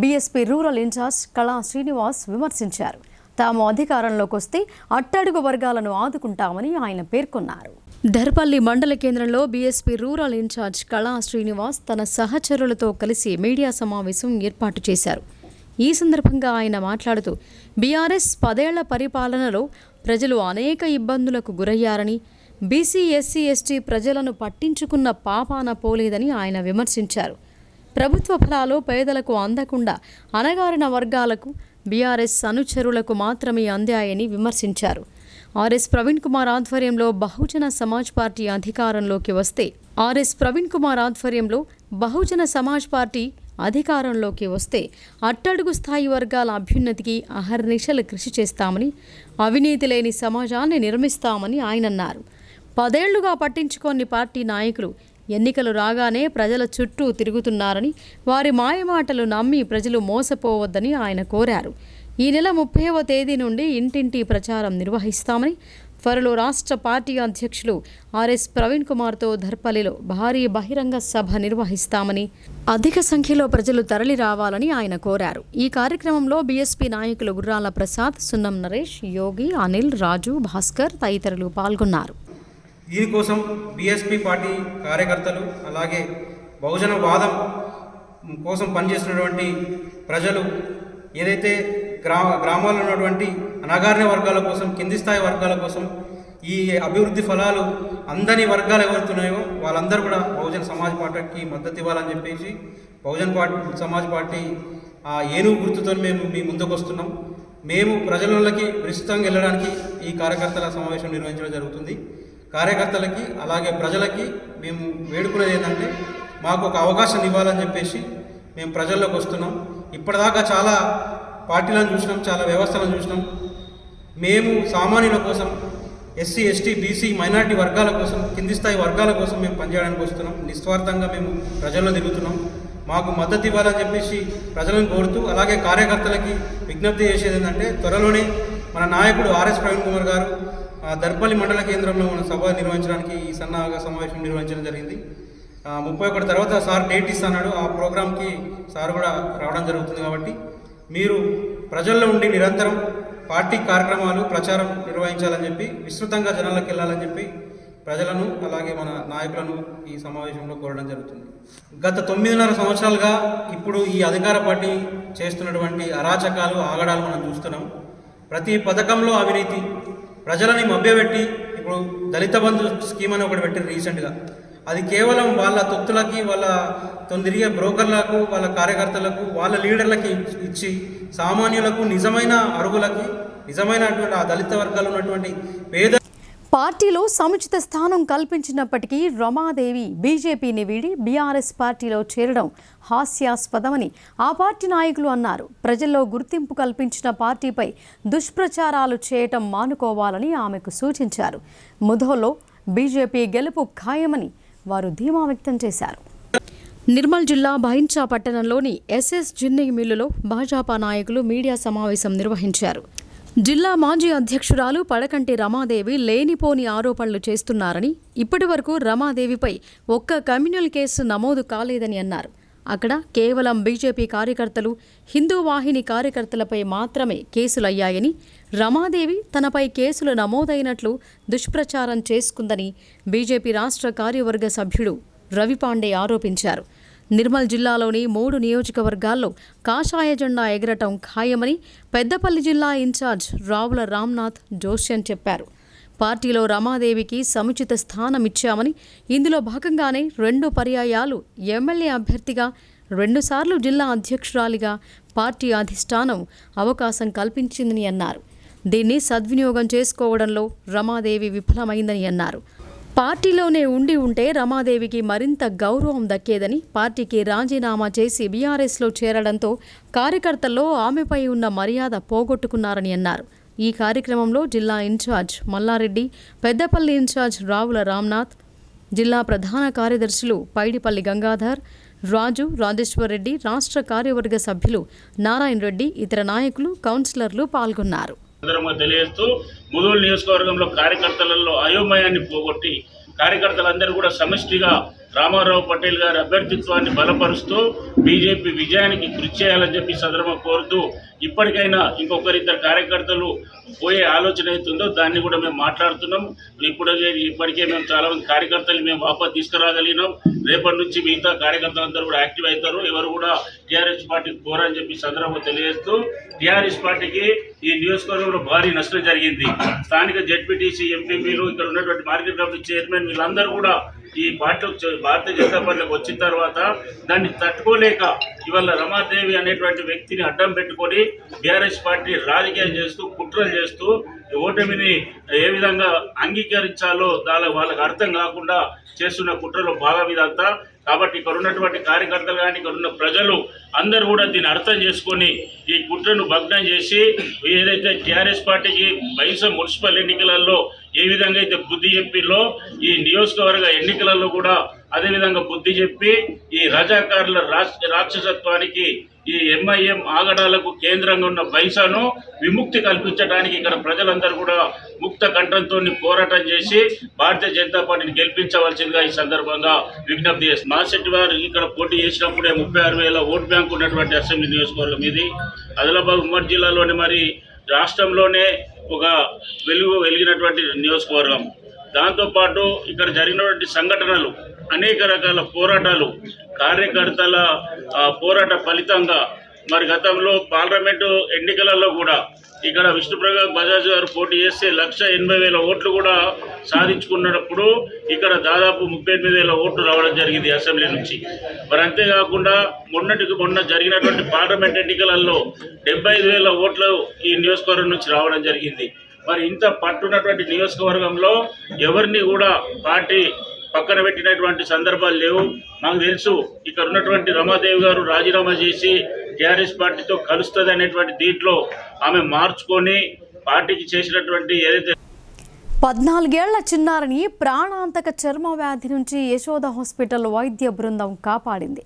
బీఎస్పీ రూరల్ ఇన్ఛార్జ్ కళా శ్రీనివాస్ విమర్శించారు. తాము అధికారంలోకి వస్తే అట్టడుగు వర్గాలను ఆదుకుంటామని ఆయన పేర్కొన్నారు. దర్పల్లి మండల కేంద్రంలో బీఎస్పీ రూరల్ ఇన్ఛార్జ్ కళా శ్రీనివాస్ తన సహచరులతో కలిసి మీడియా సమావేశం ఏర్పాటు చేశారు. ఈ సందర్భంగా ఆయన మాట్లాడుతూ బీఆర్ఎస్ 10 ఏళ్ల పరిపాలనలో ప్రజలు అనేక ఇబ్బందులకు గురయ్యారని, బీసీ ఎస్సీ ఎస్టీ ప్రజలను పట్టించుకున్న పాపాన పోలేదని ఆయన విమర్శించారు. ప్రభుత్వ ఫలాలు పేదలకు అందకుండా అణగారిన వర్గాలకు, బీఆర్ఎస్ అనుచరులకు మాత్రమే అందాయని విమర్శించారు. ఆర్ఎస్ ప్రవీణ్ కుమార్ ఆధ్వర్యంలో బహుజన సమాజ్ పార్టీ అధికారంలోకి వస్తే అట్టడుగు స్థాయి వర్గాల అభ్యున్నతికి అహర్నిశలు కృషి చేస్తామని, అవినీతి లేని సమాజాన్ని నిర్మిస్తామని ఆయన అన్నారు. 10 ఏళ్లుగా పట్టించుకోని పార్టీ నాయకులు ఎన్నికలు రాగానే ప్రజల చుట్టూ తిరుగుతున్నారని, వారి మాయమాటలు నమ్మి ప్రజలు మోసపోవద్దని ఆయన కోరారు. ఈ నెల 30వ తేదీ నుండి ఇంటింటి ప్రచారం నిర్వహిస్తామని, త్వరలో రాష్ట్ర పార్టీ అధ్యక్షులు ఆర్ఎస్ ప్రవీణ్ కుమార్తో దర్పల్లిలో భారీ బహిరంగ సభ నిర్వహిస్తామని, అధిక సంఖ్యలో ప్రజలు తరలి రావాలని ఆయన కోరారు. ఈ కార్యక్రమంలో బీఎస్పీ నాయకులు గుర్రాల ప్రసాద్, సున్నం నరేష్, యోగి, అనిల్, రాజు, భాస్కర్ తదితరులు పాల్గొన్నారు. దీనికోసం బీఎస్పీ పార్టీ కార్యకర్తలు, అలాగే బహుజన వాదం కోసం పనిచేస్తున్నటువంటి ప్రజలు, ఏదైతే గ్రామాల్లో ఉన్నటువంటి అణగారిన వర్గాల కోసం, కింది స్థాయి వర్గాల కోసం ఈ అభివృద్ధి ఫలాలు అందని వర్గాలు ఎవరుతున్నాయో వాళ్ళందరూ కూడా బహుజన సమాజ్ పార్టీకి మద్దతు ఇవ్వాలని చెప్పేసి సమాజ్ పార్టీ ఏనుగు గుర్తుతో మేము మీ ముందుకు వస్తున్నాం. మేము ప్రజలకి విస్తృతంగా వెళ్ళడానికి ఈ కార్యకర్తల సమావేశం నిర్వహించడం జరుగుతుంది. కార్యకర్తలకి అలాగే ప్రజలకి మేము వేడుకునేది ఏంటంటే, మాకు ఒక అవకాశం ఇవ్వాలని చెప్పేసి మేము ప్రజల్లోకి వస్తున్నాం. ఇప్పటిదాకా చాలా పార్టీలను చూసినాం, చాలా వ్యవస్థలను చూసినాం. మేము సామాన్యుల కోసం, ఎస్సీ ఎస్టీ బీసీ మైనారిటీ వర్గాల కోసం, కింది స్థాయి వర్గాల కోసం మేము పనిచేయడానికి వస్తున్నాం. నిస్వార్థంగా మేము ప్రజల్లో తిరుగుతున్నాం. మాకు మద్దతు ఇవ్వాలని చెప్పేసి ప్రజలను కోరుతూ, అలాగే కార్యకర్తలకి విజ్ఞప్తి చేసేది ఏంటంటే, త్వరలోనే మన నాయకుడు ఆర్ఎస్ ప్రవీణ్ కుమార్ గారు దర్పల్లి మండల కేంద్రంలో మన సభ నిర్వహించడానికి ఈ సన్నాహక సమావేశం నిర్వహించడం జరిగింది. 31 తర్వాత సార్ డేట్ ఇస్తున్నాడు. ఆ ప్రోగ్రాంకి సార్ కూడా రావడం జరుగుతుంది. కాబట్టి మీరు ప్రజల్లో ఉండి నిరంతరం పార్టీ కార్యక్రమాలు, ప్రచారం నిర్వహించాలని చెప్పి, విస్తృతంగా జనాలకు వెళ్ళాలని చెప్పి ప్రజలను అలాగే మన నాయకులను ఈ సమావేశంలో కోరడం జరుగుతుంది. గత 9.5 సంవత్సరాలుగా ఇప్పుడు ఈ అధికార పార్టీ చేస్తున్నటువంటి అరాచకాలు, ఆగడాలు మనం చూస్తున్నాం. ప్రతి పథకంలో అవినీతి, ప్రజలని మభ్యపెట్టి, ఇప్పుడు దళిత బంధు స్కీమ్ అని ఒకటి పెట్టారు రీసెంట్గా. అది కేవలం వాళ్ళ తొత్తులకి, వాళ్ళ తిరిగే బ్రోకర్లకు, వాళ్ళ కార్యకర్తలకు, వాళ్ళ లీడర్లకి ఇచ్చి సామాన్యులకు, నిజమైన అర్హులకి, నిజమైనటువంటి ఆ దళిత వర్గాలు ఉన్నటువంటి పేద పార్టీలో సముచిత స్థానం కల్పించినప్పటికీ రమాదేవి బీజేపీని వీడి బీఆర్ఎస్ పార్టీలో చేరడం హాస్యాస్పదమని ఆ పార్టీ నాయకులు అన్నారు. ప్రజల్లో గుర్తింపు కల్పించిన పార్టీపై దుష్ప్రచారాలు చేయటం మానుకోవాలని ఆమెకు సూచించారు. ముధోలో బీజేపీ గెలుపు ఖాయమని వారు ధీమా వ్యక్తం చేశారు. నిర్మల్ జిల్లా బహించా పట్టణంలోని ఎస్ఎస్ జిన్నింగ్ మిల్లులో భాజపా నాయకులు మీడియా సమావేశం నిర్వహించారు. జిల్లా మాజీ అధ్యక్షురాలు పడకంటి రమాదేవి లేనిపోని ఆరోపణలు చేస్తున్నారని, ఇప్పటి వరకు రమాదేవిపై ఒక్క కమ్యూనల్ కేసు నమోదు కాలేదని అన్నారు. అక్కడ కేవలం బీజేపీ కార్యకర్తలు, హిందూ వాహిని కార్యకర్తలపై మాత్రమే కేసులయ్యాయని, రమాదేవి తనపై కేసులు నమోదైనట్లు దుష్ప్రచారం చేసుకుందని బీజేపీ రాష్ట్ర కార్యవర్గ సభ్యుడు రవిపాండే ఆరోపించారు. నిర్మల్ జిల్లాలోని 3 నియోజకవర్గాల్లో కాషాయ జెండా ఎగరటం ఖాయమని పెద్దపల్లి జిల్లా ఇన్ఛార్జ్ రావుల రామ్నాథ్ జోస్యన్ చెప్పారు. పార్టీలో రమాదేవికి సముచిత స్థానం ఇచ్చామని, ఇందులో భాగంగానే 2 పర్యాయాలు ఎమ్మెల్యే అభ్యర్థిగా, 2 సార్లు జిల్లా అధ్యక్షురాలిగా పార్టీ అధిష్టానం అవకాశం కల్పించిందని అన్నారు. దీన్ని సద్వినియోగం చేసుకోవడంలో రమాదేవి విఫలమైందని అన్నారు. పార్టీలోనే ఉంటే రమాదేవికి మరింత గౌరవం దక్కేదని, పార్టీకి రాజీనామా చేసి బీఆర్ఎస్లో చేరడంతో కార్యకర్తల్లో ఆమెపై ఉన్న మర్యాద పోగొట్టుకున్నారని అన్నారు. ఈ కార్యక్రమంలో జిల్లా ఇన్ఛార్జ్ మల్లారెడ్డి, పెద్దపల్లి ఇన్ఛార్జ్ రావుల రామ్నాథ్, జిల్లా ప్రధాన కార్యదర్శులు పైడిపల్లి గంగాధర్, రాజు, రాజేశ్వర్ రెడ్డి, రాష్ట్ర కార్యవర్గ సభ్యులు నారాయణ రెడ్డి, ఇతర నాయకులు, కౌన్సిలర్లు పాల్గొన్నారు. తెలియజేస్తూ ముదోల్ నియోజకవర్గంలో కార్యకర్తలలో అయోమయాన్ని పోగొట్టి కార్యకర్తలందరూ కూడా సమిష్టిగా రామారావు పటేల్ గారి అభ్యర్థిత్వాన్ని బలపరుస్తూ బీజేపీ విజయానికి కృషి చేయాలని చెప్పి సందర్భంగా కోరుతూ ఇప్పటికైనా ఇంకొకరిద్దరు కార్యకర్తలు పోయే ఆలోచన అవుతుందో దాన్ని కూడా మేము మాట్లాడుతున్నాం. ఇప్పటికే మేము చాలా మంది కార్యకర్తలు మేము వాపసు తీసుకురాగలిగినాం. రేపటి నుంచి మిగతా కార్యకర్తలందరూ కూడా యాక్టివ్ అవుతారు. ఎవరు కూడా టీఆర్ఎస్ పార్టీకి పోరని చెప్పి సందర్భంగా తెలియజేస్తూ టీఆర్ఎస్ పార్టీకి ఈ నియోజకవర్గంలో భారీ నష్టం జరిగింది. స్థానిక జెడ్పీటీసీ, ఎంపీపీలు, ఇక్కడ ఉన్నటువంటి మార్కెట్ కమిటీ చైర్మన్ వీళ్ళందరూ కూడా ఈ పార్టీలో భారతీయ జనతా పార్టీలోకి వచ్చిన తర్వాత దాన్ని తట్టుకోలేక ఇవాళ రమాదేవి అనేటువంటి వ్యక్తిని అడ్డం పెట్టుకొని బీఆర్ఎస్ పార్టీ రాజకీయం చేస్తూ కుట్రలు చేస్తూ ఓటమిని ఏ విధంగా అంగీకరించాలో వాళ్ళకి అర్థం కాకుండా చేస్తున్న కుట్రలో భాగం ఇదంతా. కాబట్టి ఇక్కడ ఉన్నటువంటి కార్యకర్తలు కానీ ఇక్కడ ఉన్న ప్రజలు అందరూ కూడా దీన్ని అర్థం చేసుకొని ఈ కుట్రను భగ్నం చేసి ఏదైతే టీఆర్ఎస్ పార్టీకి బైసా మున్సిపల్ ఎన్నికలలో ఏ విధంగా అయితే బుద్ధి చెప్పిలో ఈ నియోజకవర్గ ఎన్నికలలో కూడా అదేవిధంగా బుద్ధి చెప్పి ఈ రజాకారుల రాక్షసత్వానికి ఈ ఎంఐఎం ఆగడాలకు కేంద్రంగా ఉన్న బైసాను విముక్తి కల్పించడానికి ఇక్కడ ప్రజలందరూ కూడా ముక్త కంఠంతో పోరాటం చేసి భారతీయ జనతా పార్టీని గెలిపించవలసిందిగా ఈ సందర్భంగా విజ్ఞప్తి చేస్తుంది. మాసెట్టి వారు ఇక్కడ పోటీ చేసినప్పుడే 36,000 ఓట్ బ్యాంక్ ఉన్నటువంటి అసెంబ్లీ నియోజకవర్గం ఇది. ఆదిలాబాద్ ఉమ్మడి జిల్లాలోని మరి రాష్ట్రంలోనే ఒక వెలిగినటువంటి నియోజకవర్గం. దాంతోపాటు ఇక్కడ జరిగినటువంటి సంఘటనలు, అనేక రకాల పోరాటాలు, కార్యకర్తల పోరాట ఫలితంగా మరి గతంలో పార్లమెంటు ఎన్నికలలో కూడా ఇక్కడ విష్ణుప్రకాష్ బజాజ్ గారు పోటీ చేస్తే 1,80,000 ఓట్లు కూడా సాధించుకున్నప్పుడు ఇక్కడ దాదాపు 38,000 ఓట్లు రావడం జరిగింది అసెంబ్లీ నుంచి. మరి అంతేకాకుండా మొన్న జరిగినటువంటి పార్లమెంట్ ఎన్నికలలో 75,000 ఓట్లు ఈ నియోజకవర్గం నుంచి రావడం జరిగింది. మరి ఇంత పట్టున్నటువంటి నియోజకవర్గంలో ఎవరిని కూడా పార్టీ పక్కన పెట్టినటువంటి సందర్భాలు లేవు. నాకు తెలుసు ఇక్కడ ఉన్నటువంటి రమాదేవి గారు రాజీనామా చేసి టీఆర్ఎస్ పార్టీతో కలుస్తుంది అనేటువంటి దీంట్లో ఆమె మార్చుకొని పార్టీకి చేసినటువంటి ఏదైతే 14 ఏళ్ల చిన్నారిని ప్రాణాంతక చర్మ వ్యాధి నుంచి యశోద హాస్పిటల్ వైద్య బృందం కాపాడింది.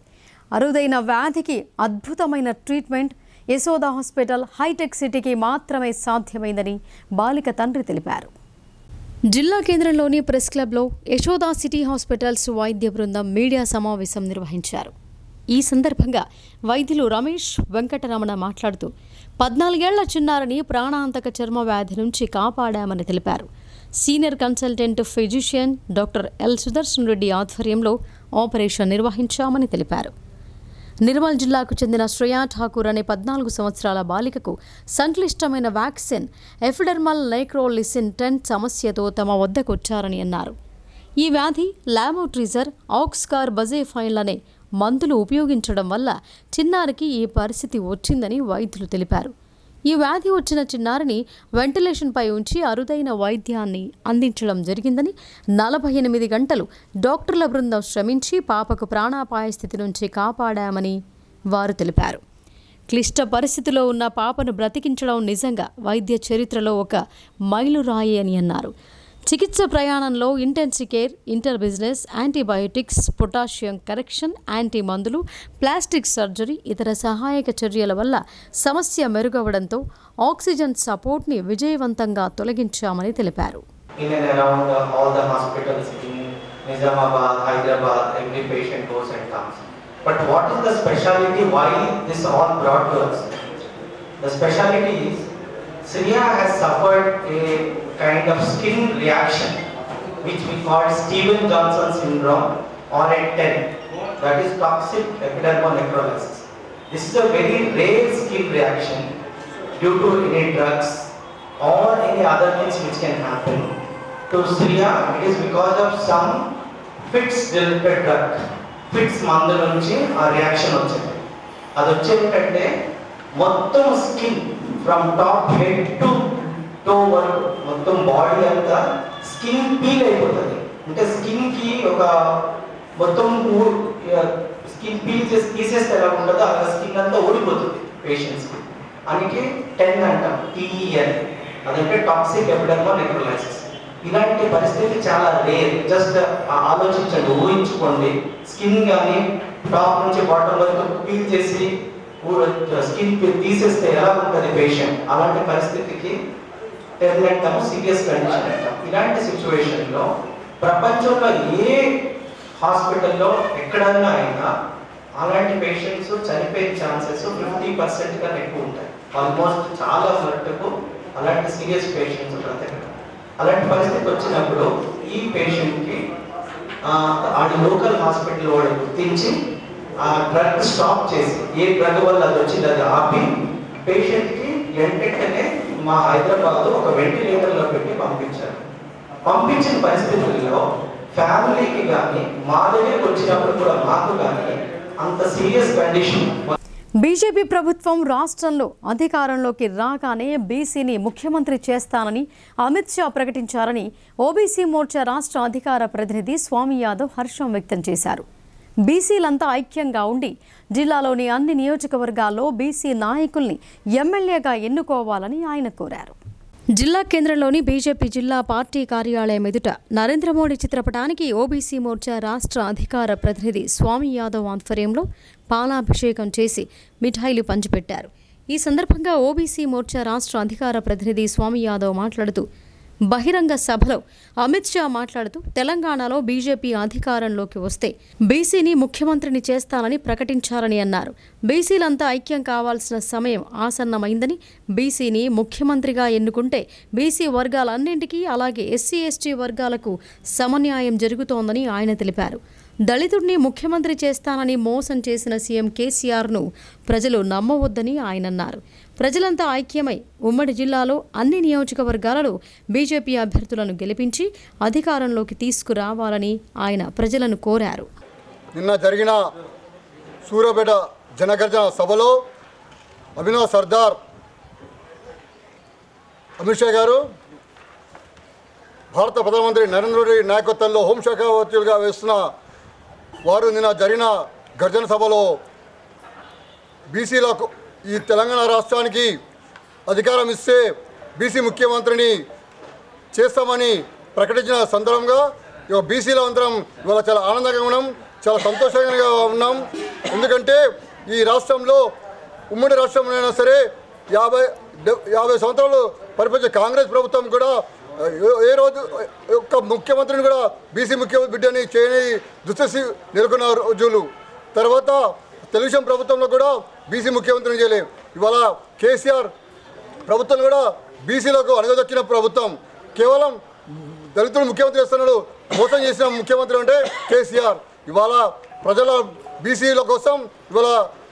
అరుదైన వ్యాధికి అద్భుతమైన ట్రీట్మెంట్ యశోద హాస్పిటల్ హైటెక్ సిటీకి మాత్రమే సాధ్యమైందని బాలిక తండ్రి తెలిపారు. జిల్లా కేంద్రంలోని ప్రెస్ క్లబ్లో యశోద సిటీ హాస్పిటల్స్ వైద్య బృందం మీడియా సమావేశం నిర్వహించారు. ఈ సందర్భంగా వైద్యులు రమేష్ వెంకటరమణ మాట్లాడుతూ 14 ఏళ్ల చిన్నారిని ప్రాణాంతక చర్మ వ్యాధి నుంచి కాపాడామని తెలిపారు. Senior consultant physician doctor L Sudarshan Reddy ఆధ్వర్యంలో ఆపరేషన్ నిర్వహించామని తెలిపారు. నిర్మల్ జిల్లాకు చెందిన శ్రేయా ఠాకూర్ అనే 14 సంవత్సరాల బాలికకు సంక్లిష్టమైన వ్యాక్సిన్ ఎఫిడర్మల్ నైక్రోలిసిన్ 10 సమస్యతో తమ వద్దకు వచ్చారని అన్నారు. ఈ వ్యాధి లామోట్రిజర్, ఆక్స్కార్ బజేఫైన్ అనే మందులు ఉపయోగించడం వల్ల చిన్నారికి ఈ పరిస్థితి వచ్చిందని వైద్యులు తెలిపారు. ఈ వ్యాధి వచ్చిన చిన్నారిని వెంటిలేషన్పై ఉంచి అరుదైన వైద్యాన్ని అందించడం జరిగిందని, 48 గంటలు డాక్టర్ల బృందం శ్రమించి పాపకు ప్రాణాపాయ స్థితి నుంచి కాపాడామని వారు తెలిపారు. క్లిష్ట పరిస్థితిలో ఉన్న పాపను బ్రతికించడం నిజంగా వైద్య చరిత్రలో ఒక మైలురాయి అని అన్నారు. చికిత్స ప్రయాణంలో intensive care, inter business, antibiotics, potassium correction, anti మందులు, ప్లాస్టిక్ సర్జరీ, ఇతర సహాయక చర్యల వల్ల సమస్య మెరుగవడంతో ఆక్సిజన్ సపోర్ట్ని విజయవంతంగా తొలగించామని తెలిపారు. In and around all the hospitals in Nizamabad, Hyderabad, every patient goes and comes. But what is the speciality? Why this all brought to us? The speciality is Shreya has suffered a kind of skin reaction which we call Steven Johnson syndrome or a TEN, that is toxic epidermal necrolysis. This is a very rare skin reaction due to any drugs or any other things which can happen. To Shreya, it is because of some fits related drug. Fits మందు నుంచి ఆ reaction వచ్చింది. అది వచ్చేటంటే మొత్తం skin from top head to toe వరకు మొత్తం body అంతా skin peel అయిపోతుంది. అంటే స్కిన్కి ఒక మొత్తం స్కిన్ పీల్ చేసి తీసేస్తే ఎలా ఉంటుందో అలా స్కిన్ అంతా ఊడిపోతుంది పేషెంట్స్కి. అందుకే 10 అంటాం, TEN, అదంటే టాక్సిక్ ఎపిడర్మల్ నెక్రోలైసిస్. ఇలాంటి పరిస్థితి చాలా రేర్. జస్ట్ ఆలోచించండి, ఊహించుకోండి, స్కిన్ కానీ టాప్ నుంచి బాటమ్ వరకు పీల్ చేసి స్కిన్ తీసేస్తే ఎలా ఉంటుంది పేషెంట్. అలాంటి పరిస్థితికి టెర్న్ అంటాము, సీరియస్ కండిషన్ అంటాం. ఇలాంటి సిచ్యువేషన్లో ప్రపంచంలో ఏ హాస్పిటల్లో ఎక్కడన్నా అయినా అలాంటి పేషెంట్స్ చనిపోయే ఛాన్సెస్ 50% కన్నా ఎక్కువ ఉంటాయి. ఆల్మోస్ట్ చాలా మట్టుకు అలాంటి సీరియస్ పేషెంట్స్ బ్రతకడం. అలాంటి పరిస్థితి వచ్చినప్పుడు ఈ పేషెంట్కి ఆడి లోకల్ హాస్పిటల్ వాడు గుర్తించి ఆ డ్రగ్ స్టాప్ చేసి, ఏ డ్రగ్ వల్ల అది వచ్చింది అది ఆపి పేషెంట్కి వెంటనే మా హైదరాబాద్ ఒక వెంటిలేటర్లో పెట్టి పంపించారు. పంపించిన పరిస్థితుల్లో ఫ్యామిలీకి కానీ మా దగ్గరికి వచ్చినప్పుడు కూడా మాకు కానీ అంత సీరియస్ కండిషన్. బీజేపీ ప్రభుత్వం రాష్ట్రంలో అధికారంలోకి రాగానే బీసీని ముఖ్యమంత్రి చేస్తానని అమిత్ షా ప్రకటించారని ఓబీసీ మోర్చా రాష్ట్ర అధికార ప్రతినిధి స్వామి యాదవ్ హర్షం వ్యక్తం చేశారు. బీసీలంతా ఐక్యంగా ఉండి జిల్లాలోని అన్ని నియోజకవర్గాల్లో బీసీ నాయకుల్ని ఎమ్మెల్యేగా ఎన్నుకోవాలని ఆయన కోరారు. జిల్లా కేంద్రంలోని బీజేపీ జిల్లా పార్టీ కార్యాలయం ఎదుట నరేంద్ర మోడీ చిత్రపటానికి ఓబీసీ మోర్చా రాష్ట్ర అధికార ప్రతినిధి స్వామి యాదవ్ ఆధ్వర్యంలో పాలాభిషేకం చేసి మిఠాయిలు పంచిపెట్టారు. ఈ సందర్భంగా ఓబీసీ మోర్చా రాష్ట్ర అధికార ప్రతినిధి స్వామి యాదవ్ మాట్లాడుతూ, బహిరంగ సభలో అమిత్ షా మాట్లాడుతూ తెలంగాణలో బీజేపీ అధికారంలోకి వస్తే బీసీని ముఖ్యమంత్రిని చేస్తానని ప్రకటించారని అన్నారు. బీసీలంతా ఐక్యం కావాల్సిన సమయం ఆసన్నమైందని, బీసీని ముఖ్యమంత్రిగా ఎన్నుకుంటే బీసీ వర్గాలన్నింటికీ అలాగే ఎస్సీ ఎస్టీ వర్గాలకు సమన్యాయం జరుగుతోందని ఆయన తెలిపారు. దళితుడిని ముఖ్యమంత్రి చేస్తానని మోసం చేసిన సీఎం కేసీఆర్ను ప్రజలు నమ్మవద్దని ఆయన అన్నారు. ప్రజలంతా ఐక్యమై ఉమ్మడి జిల్లాలో అన్ని నియోజకవర్గాలలో బీజేపీ అభ్యర్థులను గెలిపించి అధికారంలోకి తీసుకురావాలని ఆయన ప్రజలను కోరారు. నిన్న జరిగిన సూర్యాపేట జనగర్జన సభలో అభినవ్ సర్దార్ అమిత్ షా గారు భారత ప్రధానమంత్రి నరేంద్ర మోడీ నాయకత్వంలో హోంశాఖ మంత్రులుగా వేస్తున్న వారు నిన్న జరిగిన గర్జన సభలో బీసీలకు ఈ తెలంగాణ రాష్ట్రానికి అధికారం ఇస్తే బీసీ ముఖ్యమంత్రిని చేస్తామని ప్రకటించిన సందర్భంగా బీసీల అందరం ఇవాళ చాలా ఆనందంగా ఉన్నాం, చాలా సంతోషంగా ఉన్నాం. ఎందుకంటే ఈ రాష్ట్రంలో ఉమ్మడి రాష్ట్రంలో అయినా సరే 50 సంవత్సరాలు పరిపాలించే కాంగ్రెస్ ప్రభుత్వం కూడా ఏ రోజు ఒక్క ముఖ్యమంత్రిని కూడా బీసీ ముఖ్యమంత్రి బిడ్డని చేయని దుస్థితి నెలకొన్న రోజులు. తర్వాత తెలుగుదేశం ప్రభుత్వంలో కూడా బీసీ ముఖ్యమంత్రిని చేయలేదు. ఇవాళ కేసీఆర్ ప్రభుత్వం కూడా బీసీలకు అణగదొక్కిన ప్రభుత్వం. కేవలం దళితులు ముఖ్యమంత్రి చేస్తున్నాడు, మోసం చేసిన ముఖ్యమంత్రి అంటే కేసీఆర్. ఇవాళ ప్రజల బీసీల కోసం ఇవాళ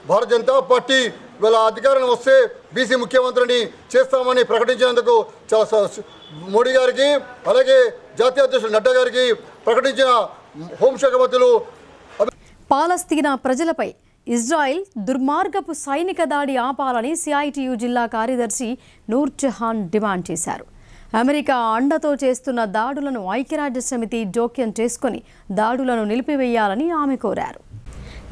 భారతీయ జనతా పార్టీ ఇవాళ అధికారం వస్తే బీసీ ముఖ్యమంత్రిని చేస్తామని ప్రకటించినందుకు చాలా మోడీ గారికి అలాగే జాతీయ అధ్యక్షుడు నడ్డా గారికి ప్రకటించిన హోంశాఖ మంత్రులు. పాలస్తీనా ప్రజలపై ఇజ్రాయెల్ దుర్మార్గపు సైనిక దాడి ఆపాలని సిఐటియు జిల్లా కార్యదర్శి నూర్ జహాన్ డిమాండ్ చేశారు. అమెరికా అండతో చేస్తున్న దాడులను ఐక్యరాజ్య సమితి జోక్యం చేసుకుని దాడులను నిలిపివేయాలని ఆమె కోరారు.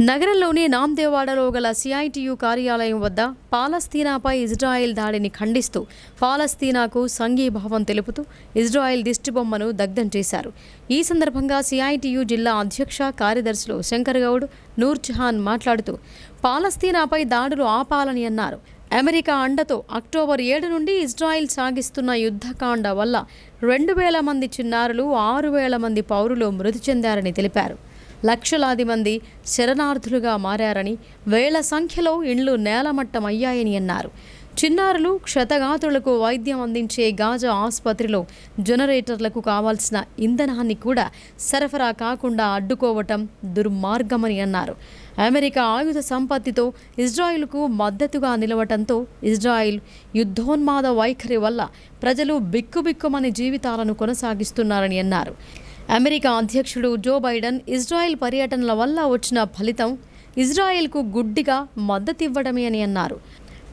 నగరంలోని నామ్దేవాడలో గల సిఐటియు కార్యాలయం వద్ద పాలస్తీనాపై ఇజ్రాయెల్ దాడిని ఖండిస్తూ పాలస్తీనాకు సంఘీభావం తెలుపుతూ ఇజ్రాయెల్ దిష్టిబొమ్మను దగ్ధం చేశారు. ఈ సందర్భంగా సిఐటియు జిల్లా అధ్యక్ష కార్యదర్శులు శంకర్ గౌడ్, నూర్ జహాన్ మాట్లాడుతూ పాలస్తీనాపై దాడులు ఆపాలని అన్నారు. అమెరికా అండతో అక్టోబర్ 7 నుండి ఇజ్రాయెల్ సాగిస్తున్న యుద్ధకాండ వల్ల 2000 మంది చిన్నారులు, 6000 మంది పౌరులు మృతి చెందారని తెలిపారు. లక్షలాది మంది శరణార్థులుగా మారారని, వేల సంఖ్యలో ఇండ్లు నేలమట్టమయ్యాయని అన్నారు. చిన్నారులు, క్షతగాత్రులకు వైద్యం అందించే గాజా ఆసుపత్రిలో జనరేటర్లకు కావాల్సిన ఇంధనాన్ని కూడా సరఫరా కాకుండా అడ్డుకోవటం దుర్మార్గమని అన్నారు. అమెరికా ఆయుధ సంపత్తితో ఇజ్రాయిల్కు మద్దతుగా నిలవటంతో ఇజ్రాయిల్ యుద్ధోన్మాద వైఖరి వల్ల ప్రజలు బిక్కుబిక్కుమని జీవితాలను కొనసాగిస్తున్నారని అన్నారు. అమెరికా అధ్యక్షుడు జో బైడెన్ ఇజ్రాయెల్ పర్యటనల వల్ల వచ్చిన ఫలితం ఇజ్రాయెల్కు గుడ్డిగా మద్దతివ్వడమే అని అన్నారు.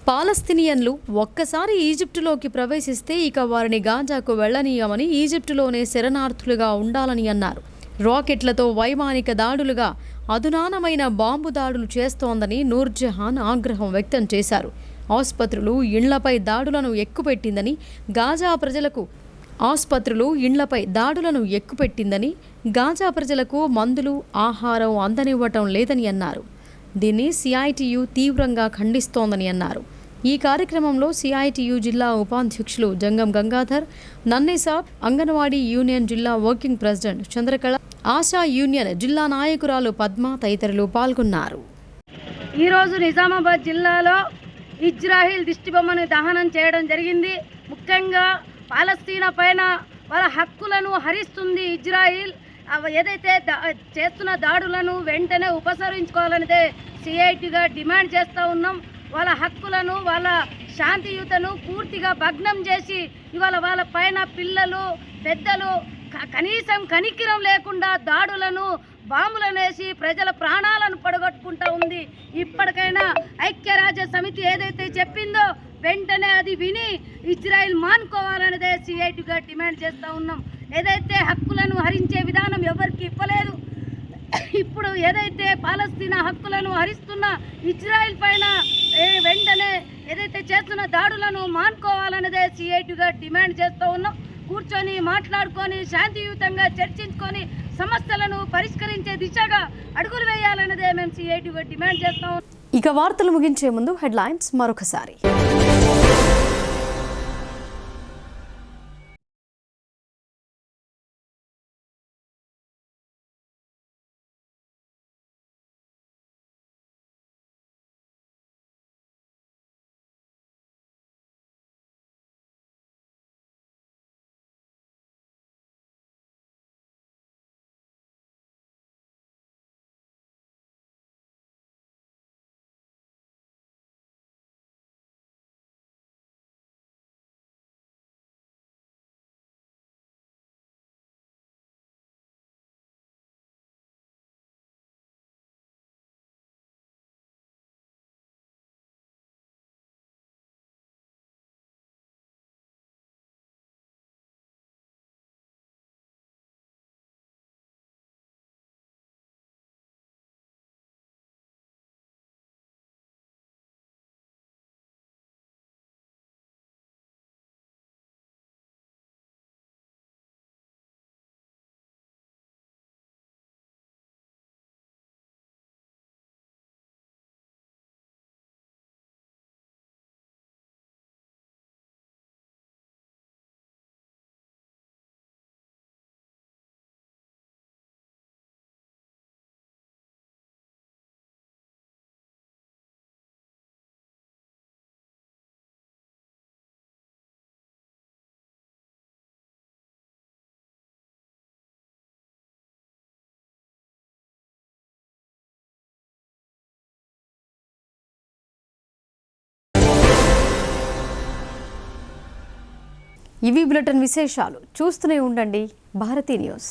పాలస్తీనియన్లు ఒక్కసారి ఈజిప్టులోకి ప్రవేశిస్తే ఇక వారిని గాజాకు వెళ్లనీయమని ఈజిప్టులోనే శరణార్థులుగా ఉండాలని అన్నారు. రాకెట్లతో వైమానిక దాడులుగా అధునానమైన బాంబు దాడులు చేస్తోందని నూర్జహాన్ ఆగ్రహం వ్యక్తం చేశారు. ఆసుపత్రులు ఇండ్లపై దాడులను ఎక్కుపెట్టిందని గాజా ప్రజలకు మందులు ఆహారం అందనివ్వటం లేదని అన్నారు. దీన్ని సిఐటియు తీవ్రంగా ఖండిస్తోందని అన్నారు. ఈ కార్యక్రమంలో సిఐటియు జిల్లా ఉపాధ్యక్షులు జంగం గంగాధర్, నన్నేసాబ్, అంగన్వాడీ యూనియన్ జిల్లా working president Chandrakala, ASHA union జిల్లా నాయకురాలు పద్మ తదితరులు పాల్గొన్నారు. ఈరోజు నిజామాబాద్ జిల్లాలో ఇజ్రాయిల్ దిష్టిబొమ్మను దహనం చేయడం జరిగింది. ముఖ్యంగా పాలస్తీనా పైన వాళ్ళ హక్కులను హరిస్తుంది ఇజ్రాయిల్. ఏదైతే చేస్తున్న దాడులను వెంటనే ఉపసంహరించుకోవాలనేదే సిఐటిగా డిమాండ్ చేస్తూ ఉన్నాం. వాళ్ళ హక్కులను, వాళ్ళ శాంతియుతను పూర్తిగా భగ్నం చేసి ఇవాళ వాళ్ళ పైన పిల్లలు, పెద్దలు కనీసం కనికిరం లేకుండా దాడులను, బాంబులను వేసి ప్రజల ప్రాణాలను పడగొట్టుకుంటూ ఉంది. ఇప్పటికైనా ఐక్యరాజ్య సమితి ఏదైతే చెప్పిందో వెంటనే అది విని ఇజ్రాయిల్ మానుకోవాలనేదే సిఐటిగా డిమాండ్ చేస్తూ ఉన్నాం. ఏదైతే హక్కులను హరించే విధానం ఎవరికి ఇవ్వలేదు, ఇప్పుడు ఏదైతే పాలస్తీనా హక్కులను హరిస్తున్న ఇజ్రాయిల్ పైన వెంటనే ఏదైతే చేస్తున్న దాడులను మానుకోవాలనేదే సిఐటిగా డిమాండ్ చేస్తూ ఉన్నాం. కూర్చొని మాట్లాడుకొని శాంతియుతంగా చర్చించుకొని సమస్యలను పరిష్కరించే దిశగా అడుగులు వేయాలనేదే మేము సిఐటిగా డిమాండ్ చేస్తాం. ఇక వార్తలు ముగించే ముందు హెడ్లైన్స్ మరొకసారి. ఇవి బులెటిన్ విశేషాలు. చూస్తూనే ఉండండి భారతీ న్యూస్.